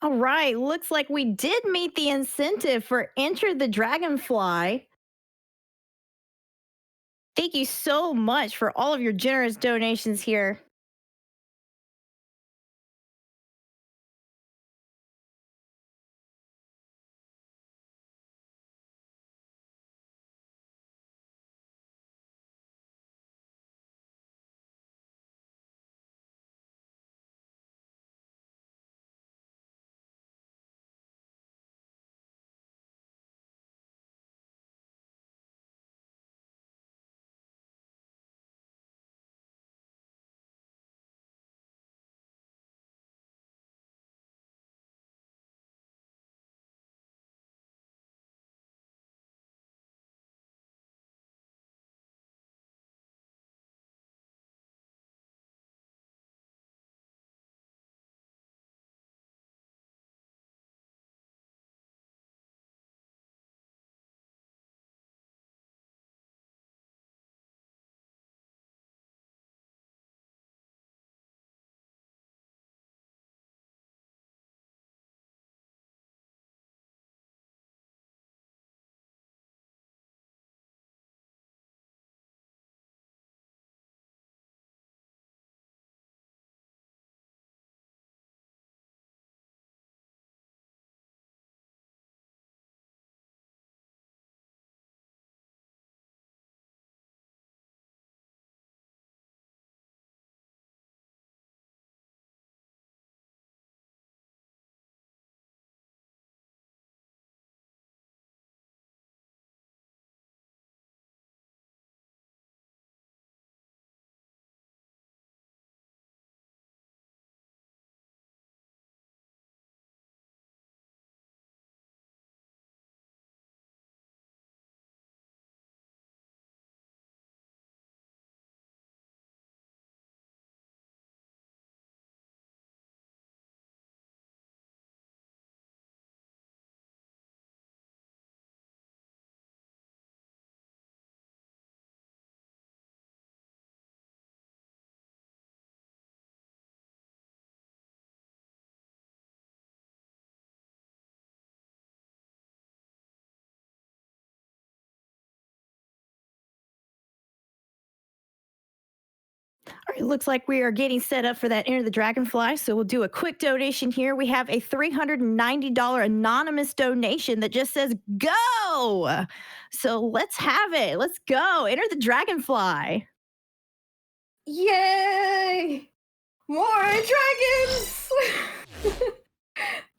All right, looks like we did meet the incentive for Enter the Dragonfly. Thank you so much for all of your generous donations here. All right, looks like we are getting set up for that Enter the Dragonfly. So we'll do a quick donation here. We have a $390 anonymous donation that just says go. So let's have it. Let's go. Enter the Dragonfly. Yay! More dragons!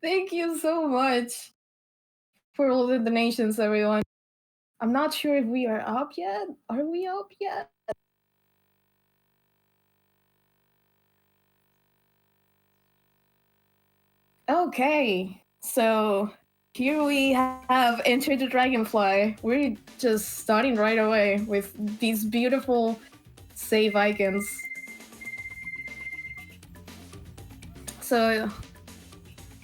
Thank you so much for all the donations, everyone. I'm not sure if we are up yet. Are we up yet? Okay, so here we have Enter the Dragonfly. We're just starting right away with these beautiful save icons. So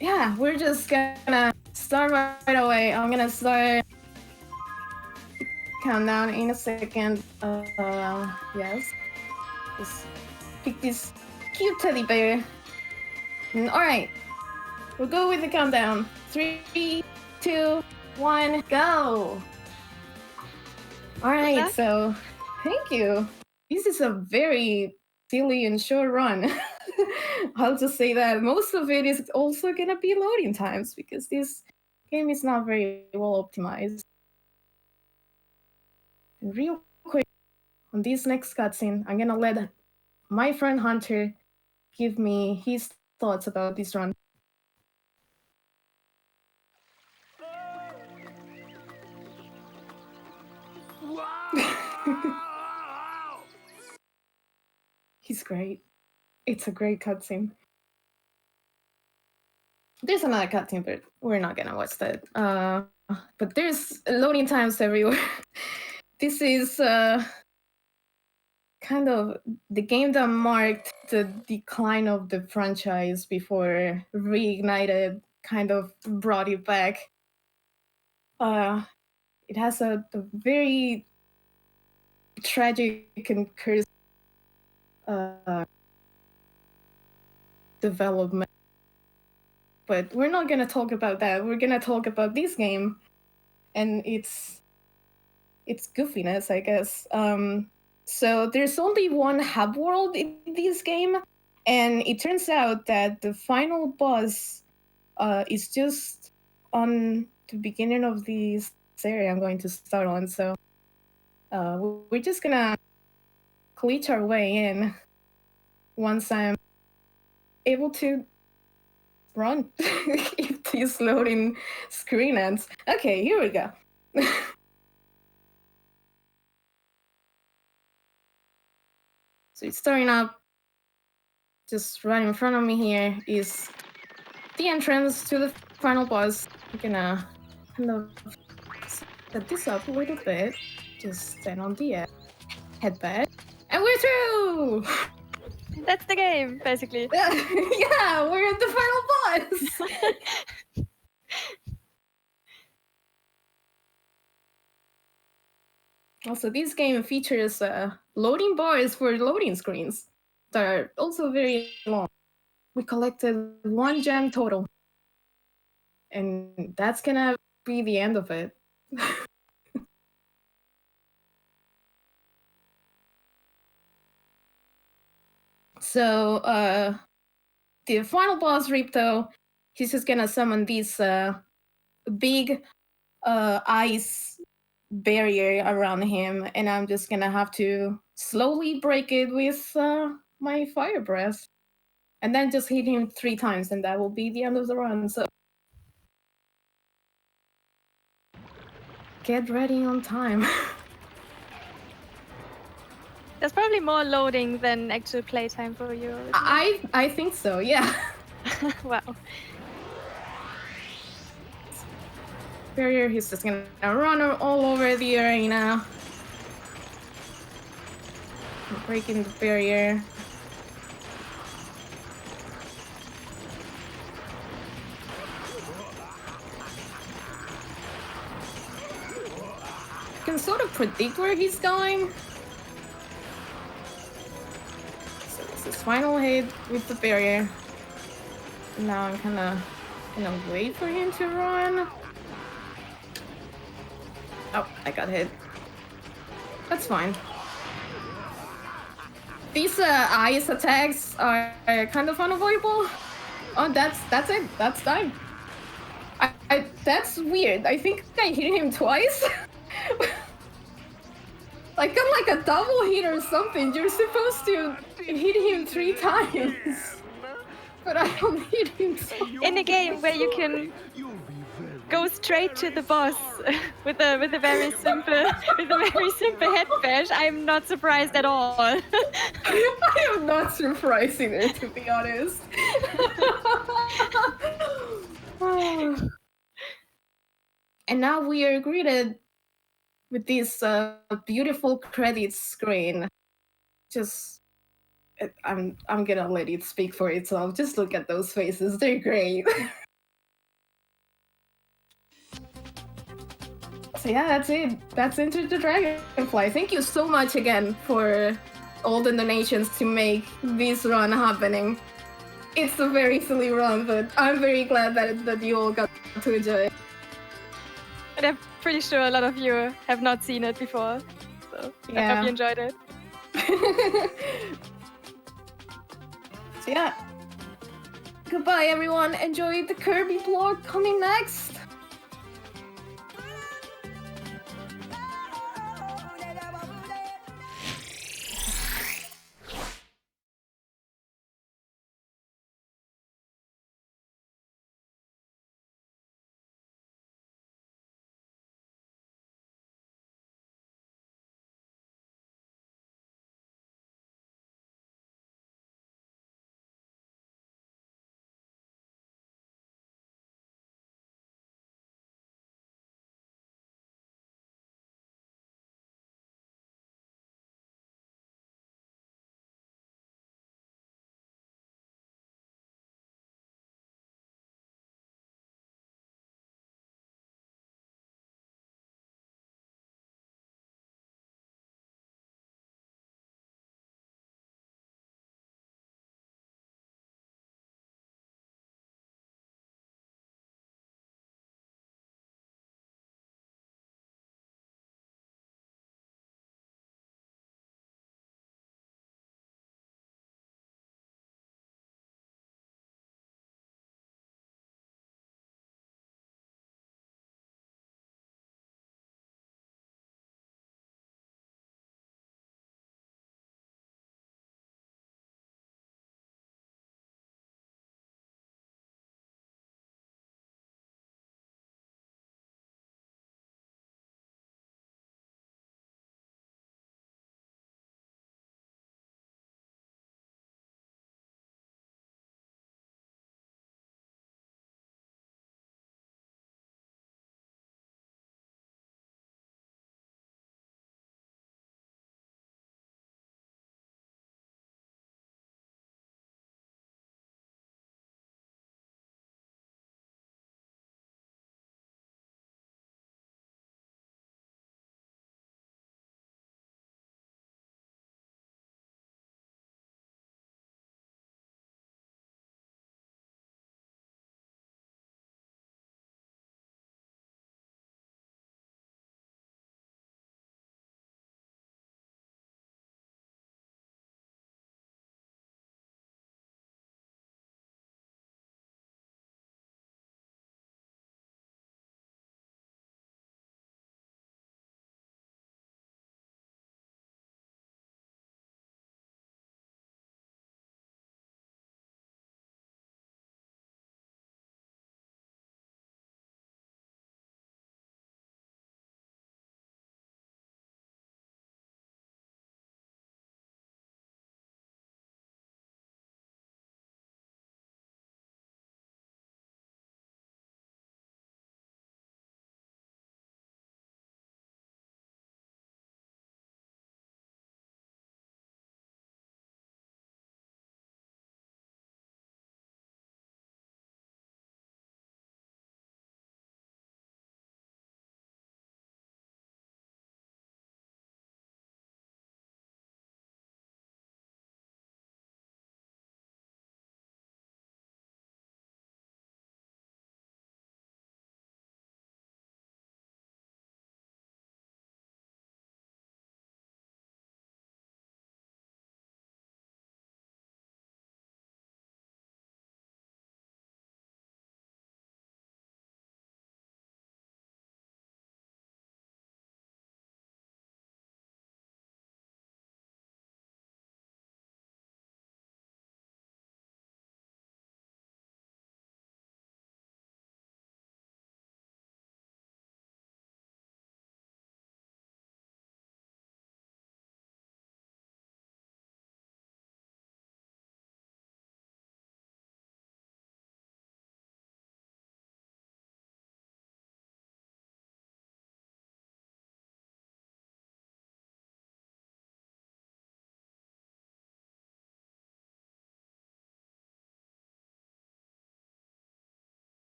yeah, we're just gonna start right away. I'm gonna start countdown in a second. Yes. Just pick this cute teddy bear. Alright. We'll go with the countdown. 3, 2, 1, go! Alright, so thank you. This is a very silly and short run. I'll just say that most of it is also gonna be loading times because this game is not very well optimized. And real quick, on this next cutscene, I'm gonna let my friend Hunter give me his thoughts about this run. He's great. It's a great cutscene. There's another cutscene, but we're not gonna watch that. But there's loading times everywhere. This is kind of the game that marked the decline of the franchise before Reignited kind of brought it back. It has a very tragic and cursed development. But we're not gonna talk about that. We're gonna talk about this game and its goofiness, I guess. So there's only one hub world in this game, and it turns out that the final boss is just on the beginning of this area I'm going to start on. So we're just gonna glitch our way in once I'm able to run if this loading screen ends. Okay, here we go. So it's starting up. Just right in front of me here is the entrance to the final boss. I'm gonna kind of set this up a little bit. Just stand on the head back. And we're through! That's the game, basically. Yeah, we're at the final boss! Also, this game features loading bars for loading screens that are also very long. We collected 1 gem total. And that's gonna be the end of it. So, the final boss, Ripto, he's just gonna summon this big ice barrier around him, and I'm just gonna have to slowly break it with my fire breath. And then just hit him 3 times, and that will be the end of the run. So, get ready on time. There's probably more loading than actual playtime for you. isn't there? I think so, yeah. Wow. Barrier, he's just gonna run all over the arena. Breaking the barrier. You can sort of predict where he's going. So this is final hit with the barrier. Now I'm gonna wait for him to run. Oh, I got hit. That's fine. These ice attacks are kind of unavoidable. Oh, that's it. That's time. That's weird. I think I hit him twice. Like I'm like a double hit or something. You're supposed to hit him 3 times. But I don't hit him twice. In a game where you can go straight to the boss with a very simple head bash, I'm not surprised at all. I am not surprised either, to be honest. And now we are greeted with this beautiful credits screen. Just, I'm gonna let it speak for itself. Just look at those faces; they're great. So yeah, that's it. That's Enter the Dragonfly. Thank you so much again for all the donations to make this run happening. It's a very silly run, but I'm very glad that you all got to enjoy it. And I'm pretty sure a lot of you have not seen it before. So I hope you enjoyed it. So yeah. Goodbye everyone. Enjoy the Kirby blog coming next.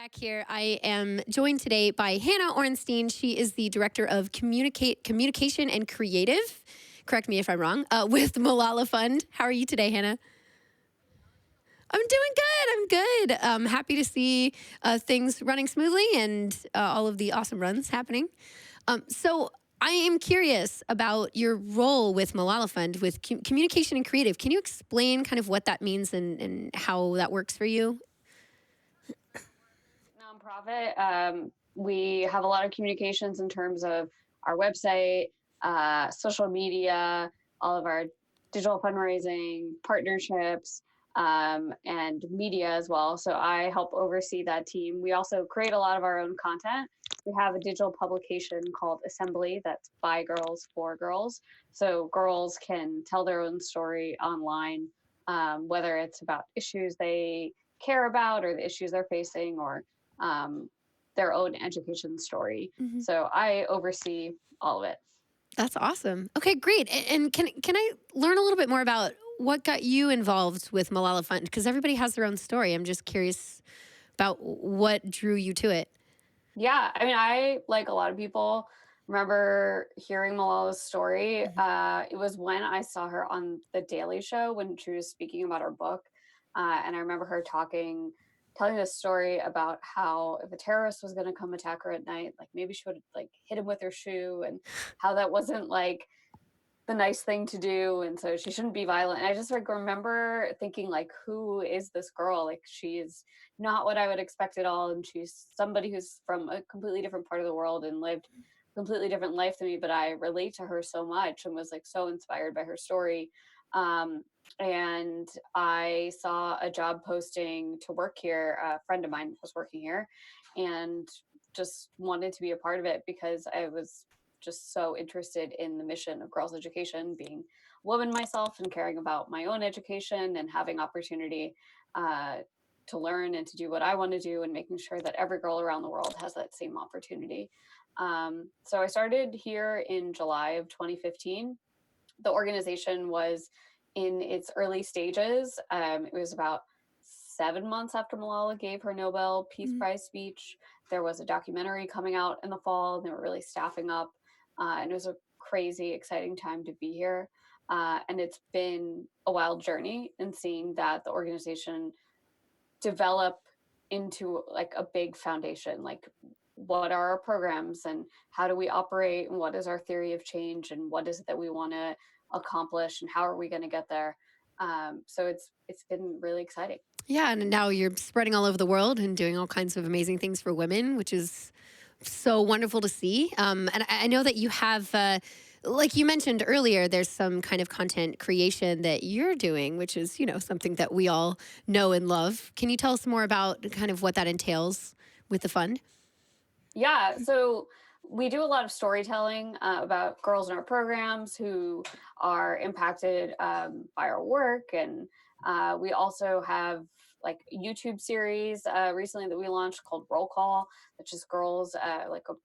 back here. I am joined today by Hannah Ornstein. She is the Director of Communication and Creative, correct me if I'm wrong, with Malala Fund. How are you today, Hannah? I'm doing good. I'm good. Happy to see things running smoothly and all of the awesome runs happening. So I am curious about your role with Malala Fund with communication and creative. Can you explain kind of what that means and how that works for you? Nonprofit. We have a lot of communications in terms of our website, social media, all of our digital fundraising, partnerships, and media as well. So I help oversee that team. We also create a lot of our own content. We have a digital publication called Assembly that's by girls for girls. So girls can tell their own story online, whether it's about issues they care about or the issues they're facing or their own education story. Mm-hmm. So I oversee all of it. That's awesome. Okay, great. And can I learn a little bit more about what got you involved with Malala Fund? Because everybody has their own story. I'm just curious about what drew you to it. Yeah, I mean, I, like a lot of people, remember hearing Malala's story. Mm-hmm. It was when I saw her on The Daily Show when she was speaking about her book. And I remember her telling this story about how if a terrorist was going to come attack her at night, like maybe she would like hit him with her shoe, and how that wasn't like the nice thing to do, and so she shouldn't be violent. And I just like remember thinking like, who is this girl? Like, she is not what I would expect at all, and she's somebody who's from a completely different part of the world and lived a completely different life than me, but I relate to her so much and was like so inspired by her story. And I saw a job posting to work here. A friend of mine was working here and just wanted to be a part of it because I was just so interested in the mission of girls' education, being a woman myself and caring about my own education and having opportunity to learn and to do what I want to do and making sure that every girl around the world has that same opportunity. So I started here in July of 2015. The organization was in its early stages. It was about 7 months after Malala gave her Nobel Peace Prize speech. There was a documentary coming out in the fall, and they were really staffing up. And it was a crazy, exciting time to be here. And it's been a wild journey in seeing that the organization develop into like a big foundation. Like, what are our programs and how do we operate and what is our theory of change and what is it that we want to accomplish and how are we going to get there? So it's been really exciting. Yeah, and now you're spreading all over the world and doing all kinds of amazing things for women, which is so wonderful to see. And I know that you have, like you mentioned earlier, there's some kind of content creation that you're doing, which is, something that we all know and love. Can you tell us more about kind of what that entails with the fund? Yeah, so we do a lot of storytelling about girls in our programs who are impacted by our work. And we also have like a YouTube series recently that we launched called Roll Call, which is girls, like a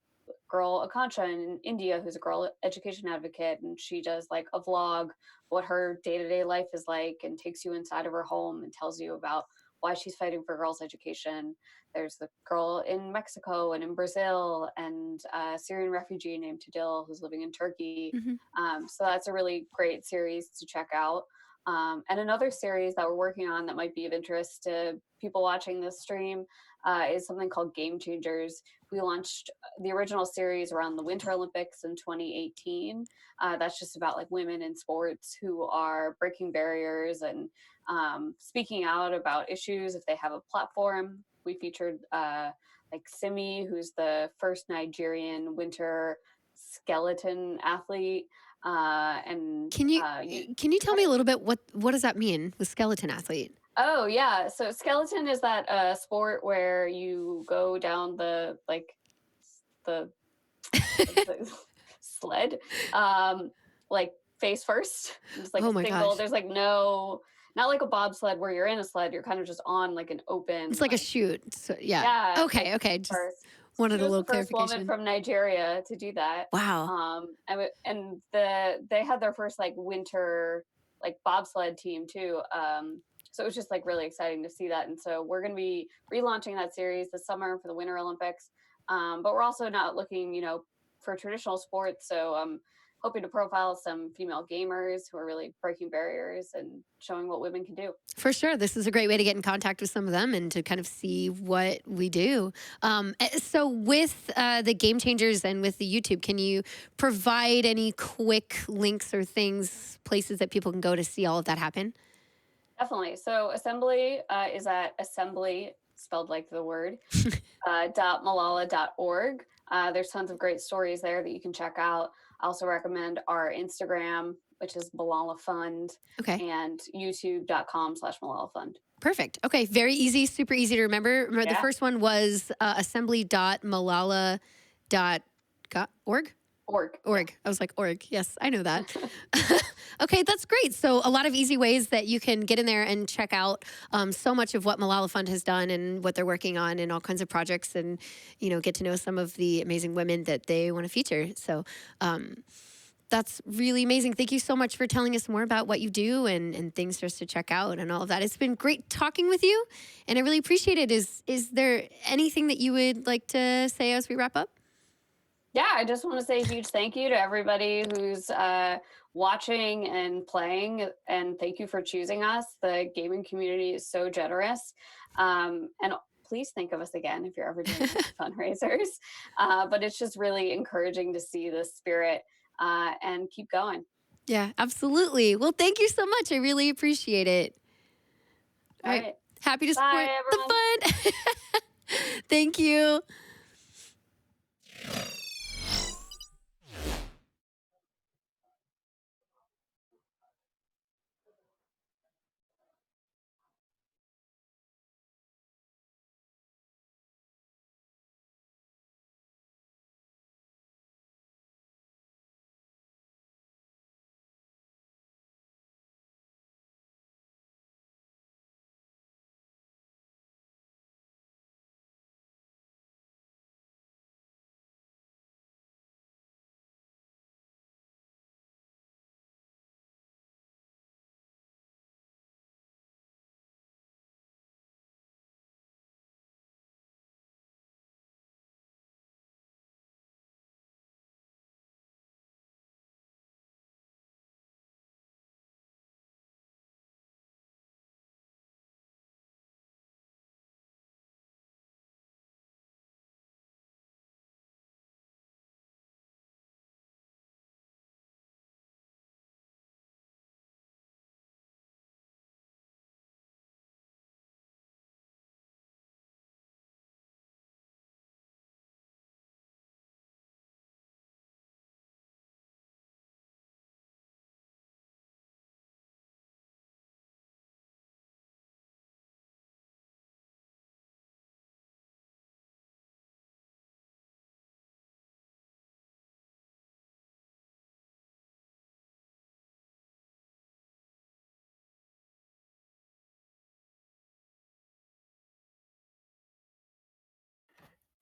girl, Akansha in India, who's a girl education advocate. And she does like a vlog, what her day-to-day life is like, and takes you inside of her home and tells you about why she's fighting for girls' education. There's the girl in Mexico and in Brazil and a Syrian refugee named Tadil who's living in Turkey. Mm-hmm. So that's a really great series to check out. And another series that we're working on that might be of interest to people watching this stream is something called Game Changers. We launched the original series around the Winter Olympics in 2018. That's just about like women in sports who are breaking barriers and speaking out about issues if they have a platform. We featured like Simi, who's the first Nigerian winter skeleton athlete. And can you tell me a little bit what does that mean with skeleton athlete? Oh yeah, so skeleton is that sport where you go down the sled like face first, just like Oh a my single. gosh. There's like no, not like a bobsled where you're in a sled. You're kind of just on like an open. It's like a chute. So, yeah. Yeah. Okay. Okay. Just First. wanted a little the first clarification. woman from Nigeria to do that. Wow. And they had their first like winter like bobsled team too. So it was just like really exciting to see that. And so we're going to be relaunching that series this summer for the Winter Olympics. But we're also not looking, for traditional sports. So hoping to profile some female gamers who are really breaking barriers and showing what women can do. For sure. This is a great way to get in contact with some of them and to kind of see what we do. So, with the Game Changers and with the YouTube, can you provide any quick links or things, places that people can go to see all of that happen? Definitely. So, Assembly is at assembly, spelled like the word, .malala.org. There's tons of great stories there that you can check out. I also recommend our Instagram, which is Malala Fund, Okay. and youtube.com/Malala Fund. Perfect. Okay. Very easy, super easy to remember. Remember, the Yeah. first one was assembly.malala.org? Org. I was like, org. Yes, I know that. Okay, that's great. So, a lot of easy ways that you can get in there and check out so much of what Malala Fund has done and what they're working on and all kinds of projects and, get to know some of the amazing women that they want to feature. So, that's really amazing. Thank you so much for telling us more about what you do and things for us to check out and all of that. It's been great talking with you, and I really appreciate it. Is there anything that you would like to say as we wrap up? Yeah, I just want to say a huge thank you to everybody who's watching and playing, and thank you for choosing us. The gaming community is so generous, and please think of us again if you're ever doing fundraisers. But it's just really encouraging to see the spirit and keep going. Yeah, absolutely. Well, thank you so much. I really appreciate it. All right. Happy to support Bye, everyone. the fun. Thank you.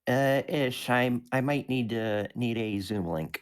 Ish. I might need a Zoom link.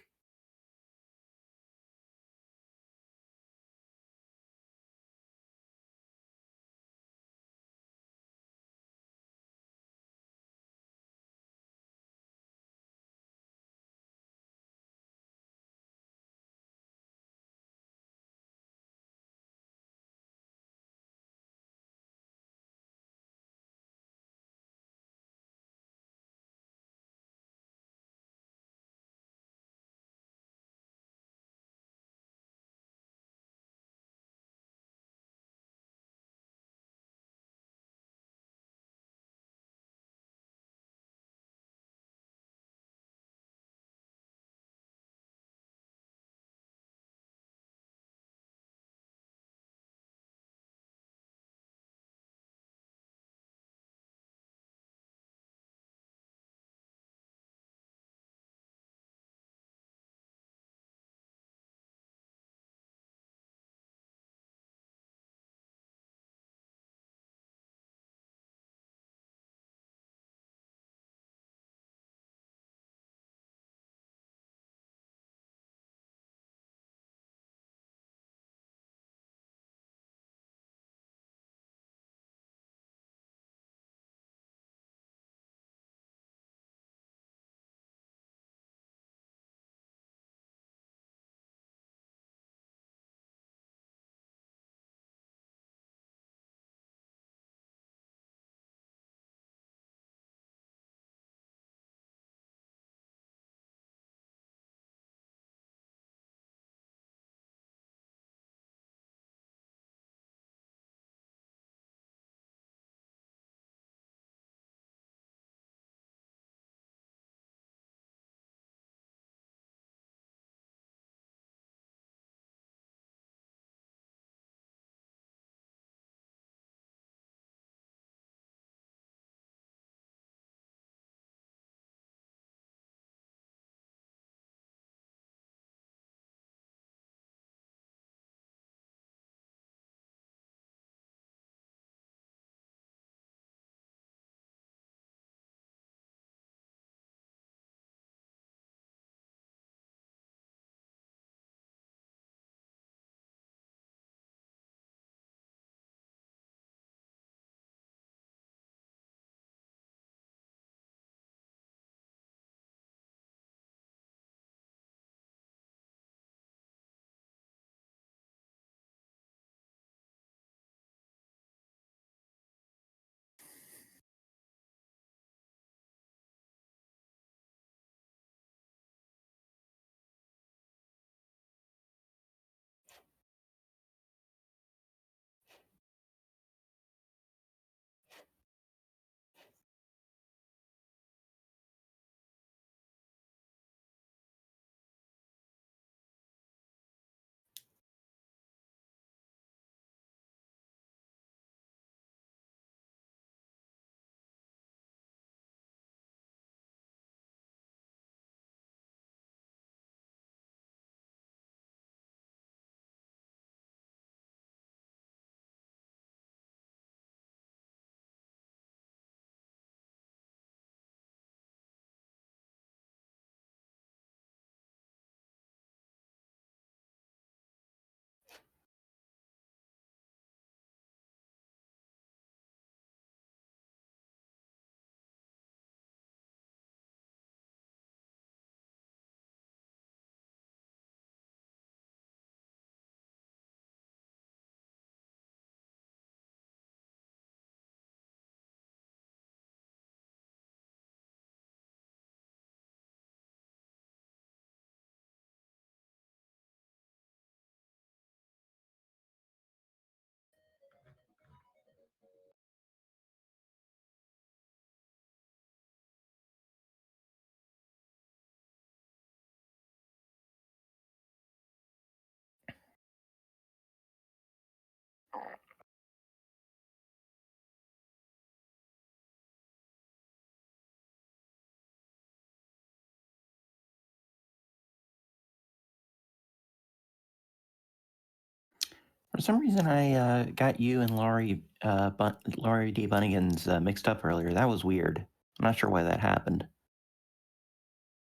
For some reason, I got you and Laurie D. Bunnigan's mixed up earlier. That was weird. I'm not sure why that happened.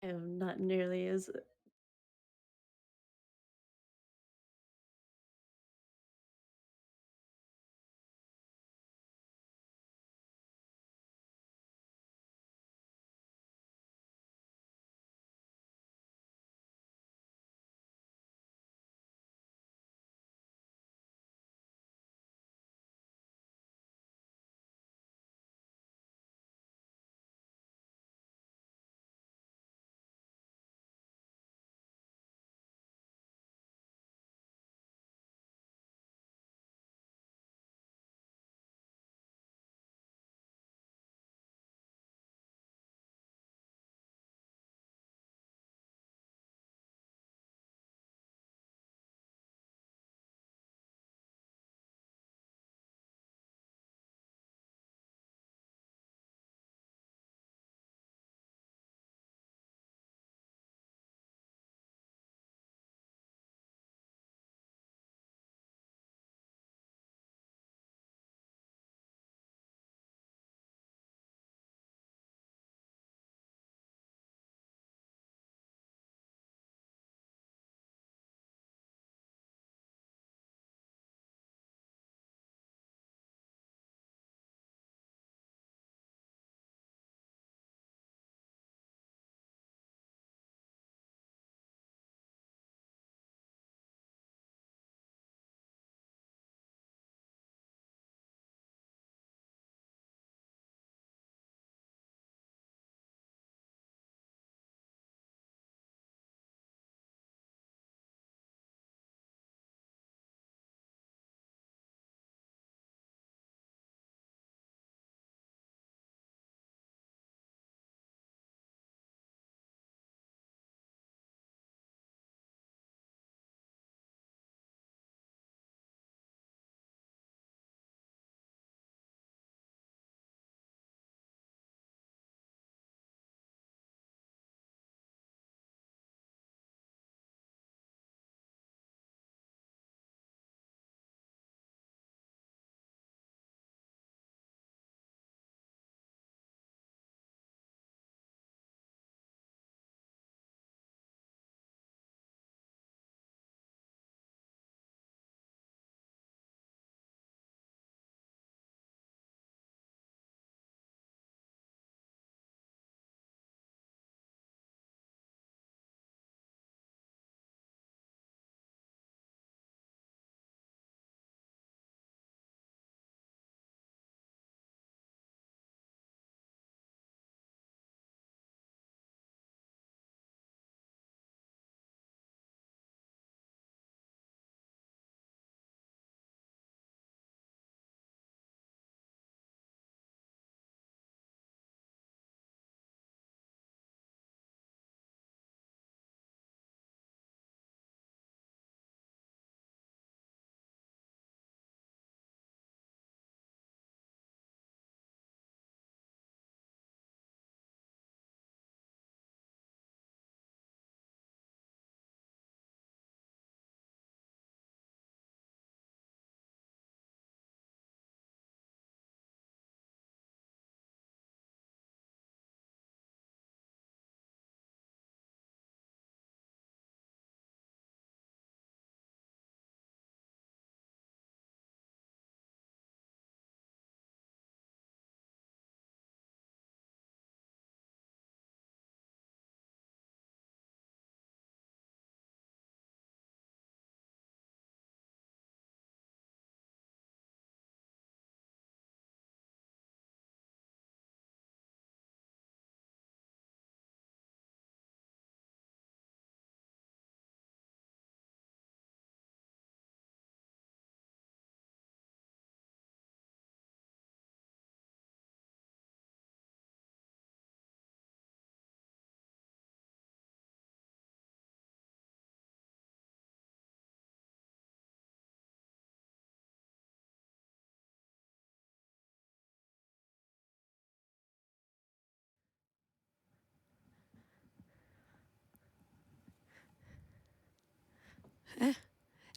I am not nearly as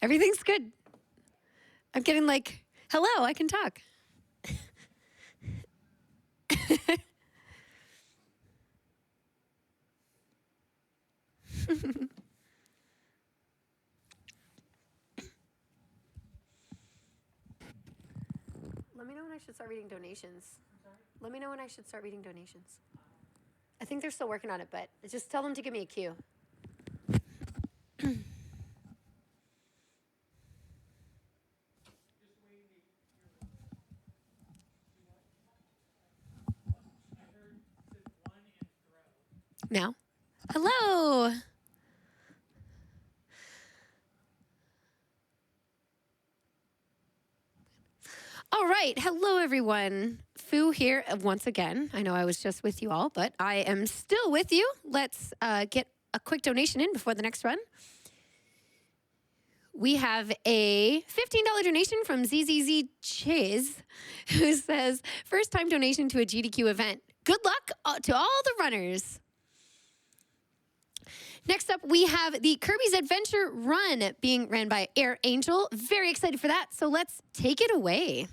Everything's good. I'm getting like, hello, I can talk. Let me know when I should start reading donations. Let me know when I should start reading donations. I think they're still working on it, but just tell them to give me a cue. Now? Hello! All right. Hello, everyone. Fu here once again. I know I was just with you all, but I am still with you. Let's get a quick donation in before the next run. We have a $15 donation from ZZZ Chiz, who says, first time donation to a GDQ event. Good luck to all the runners. Next up, we have the Kirby's Adventure Run being ran by Air Angel. Very excited for that, so let's take it away.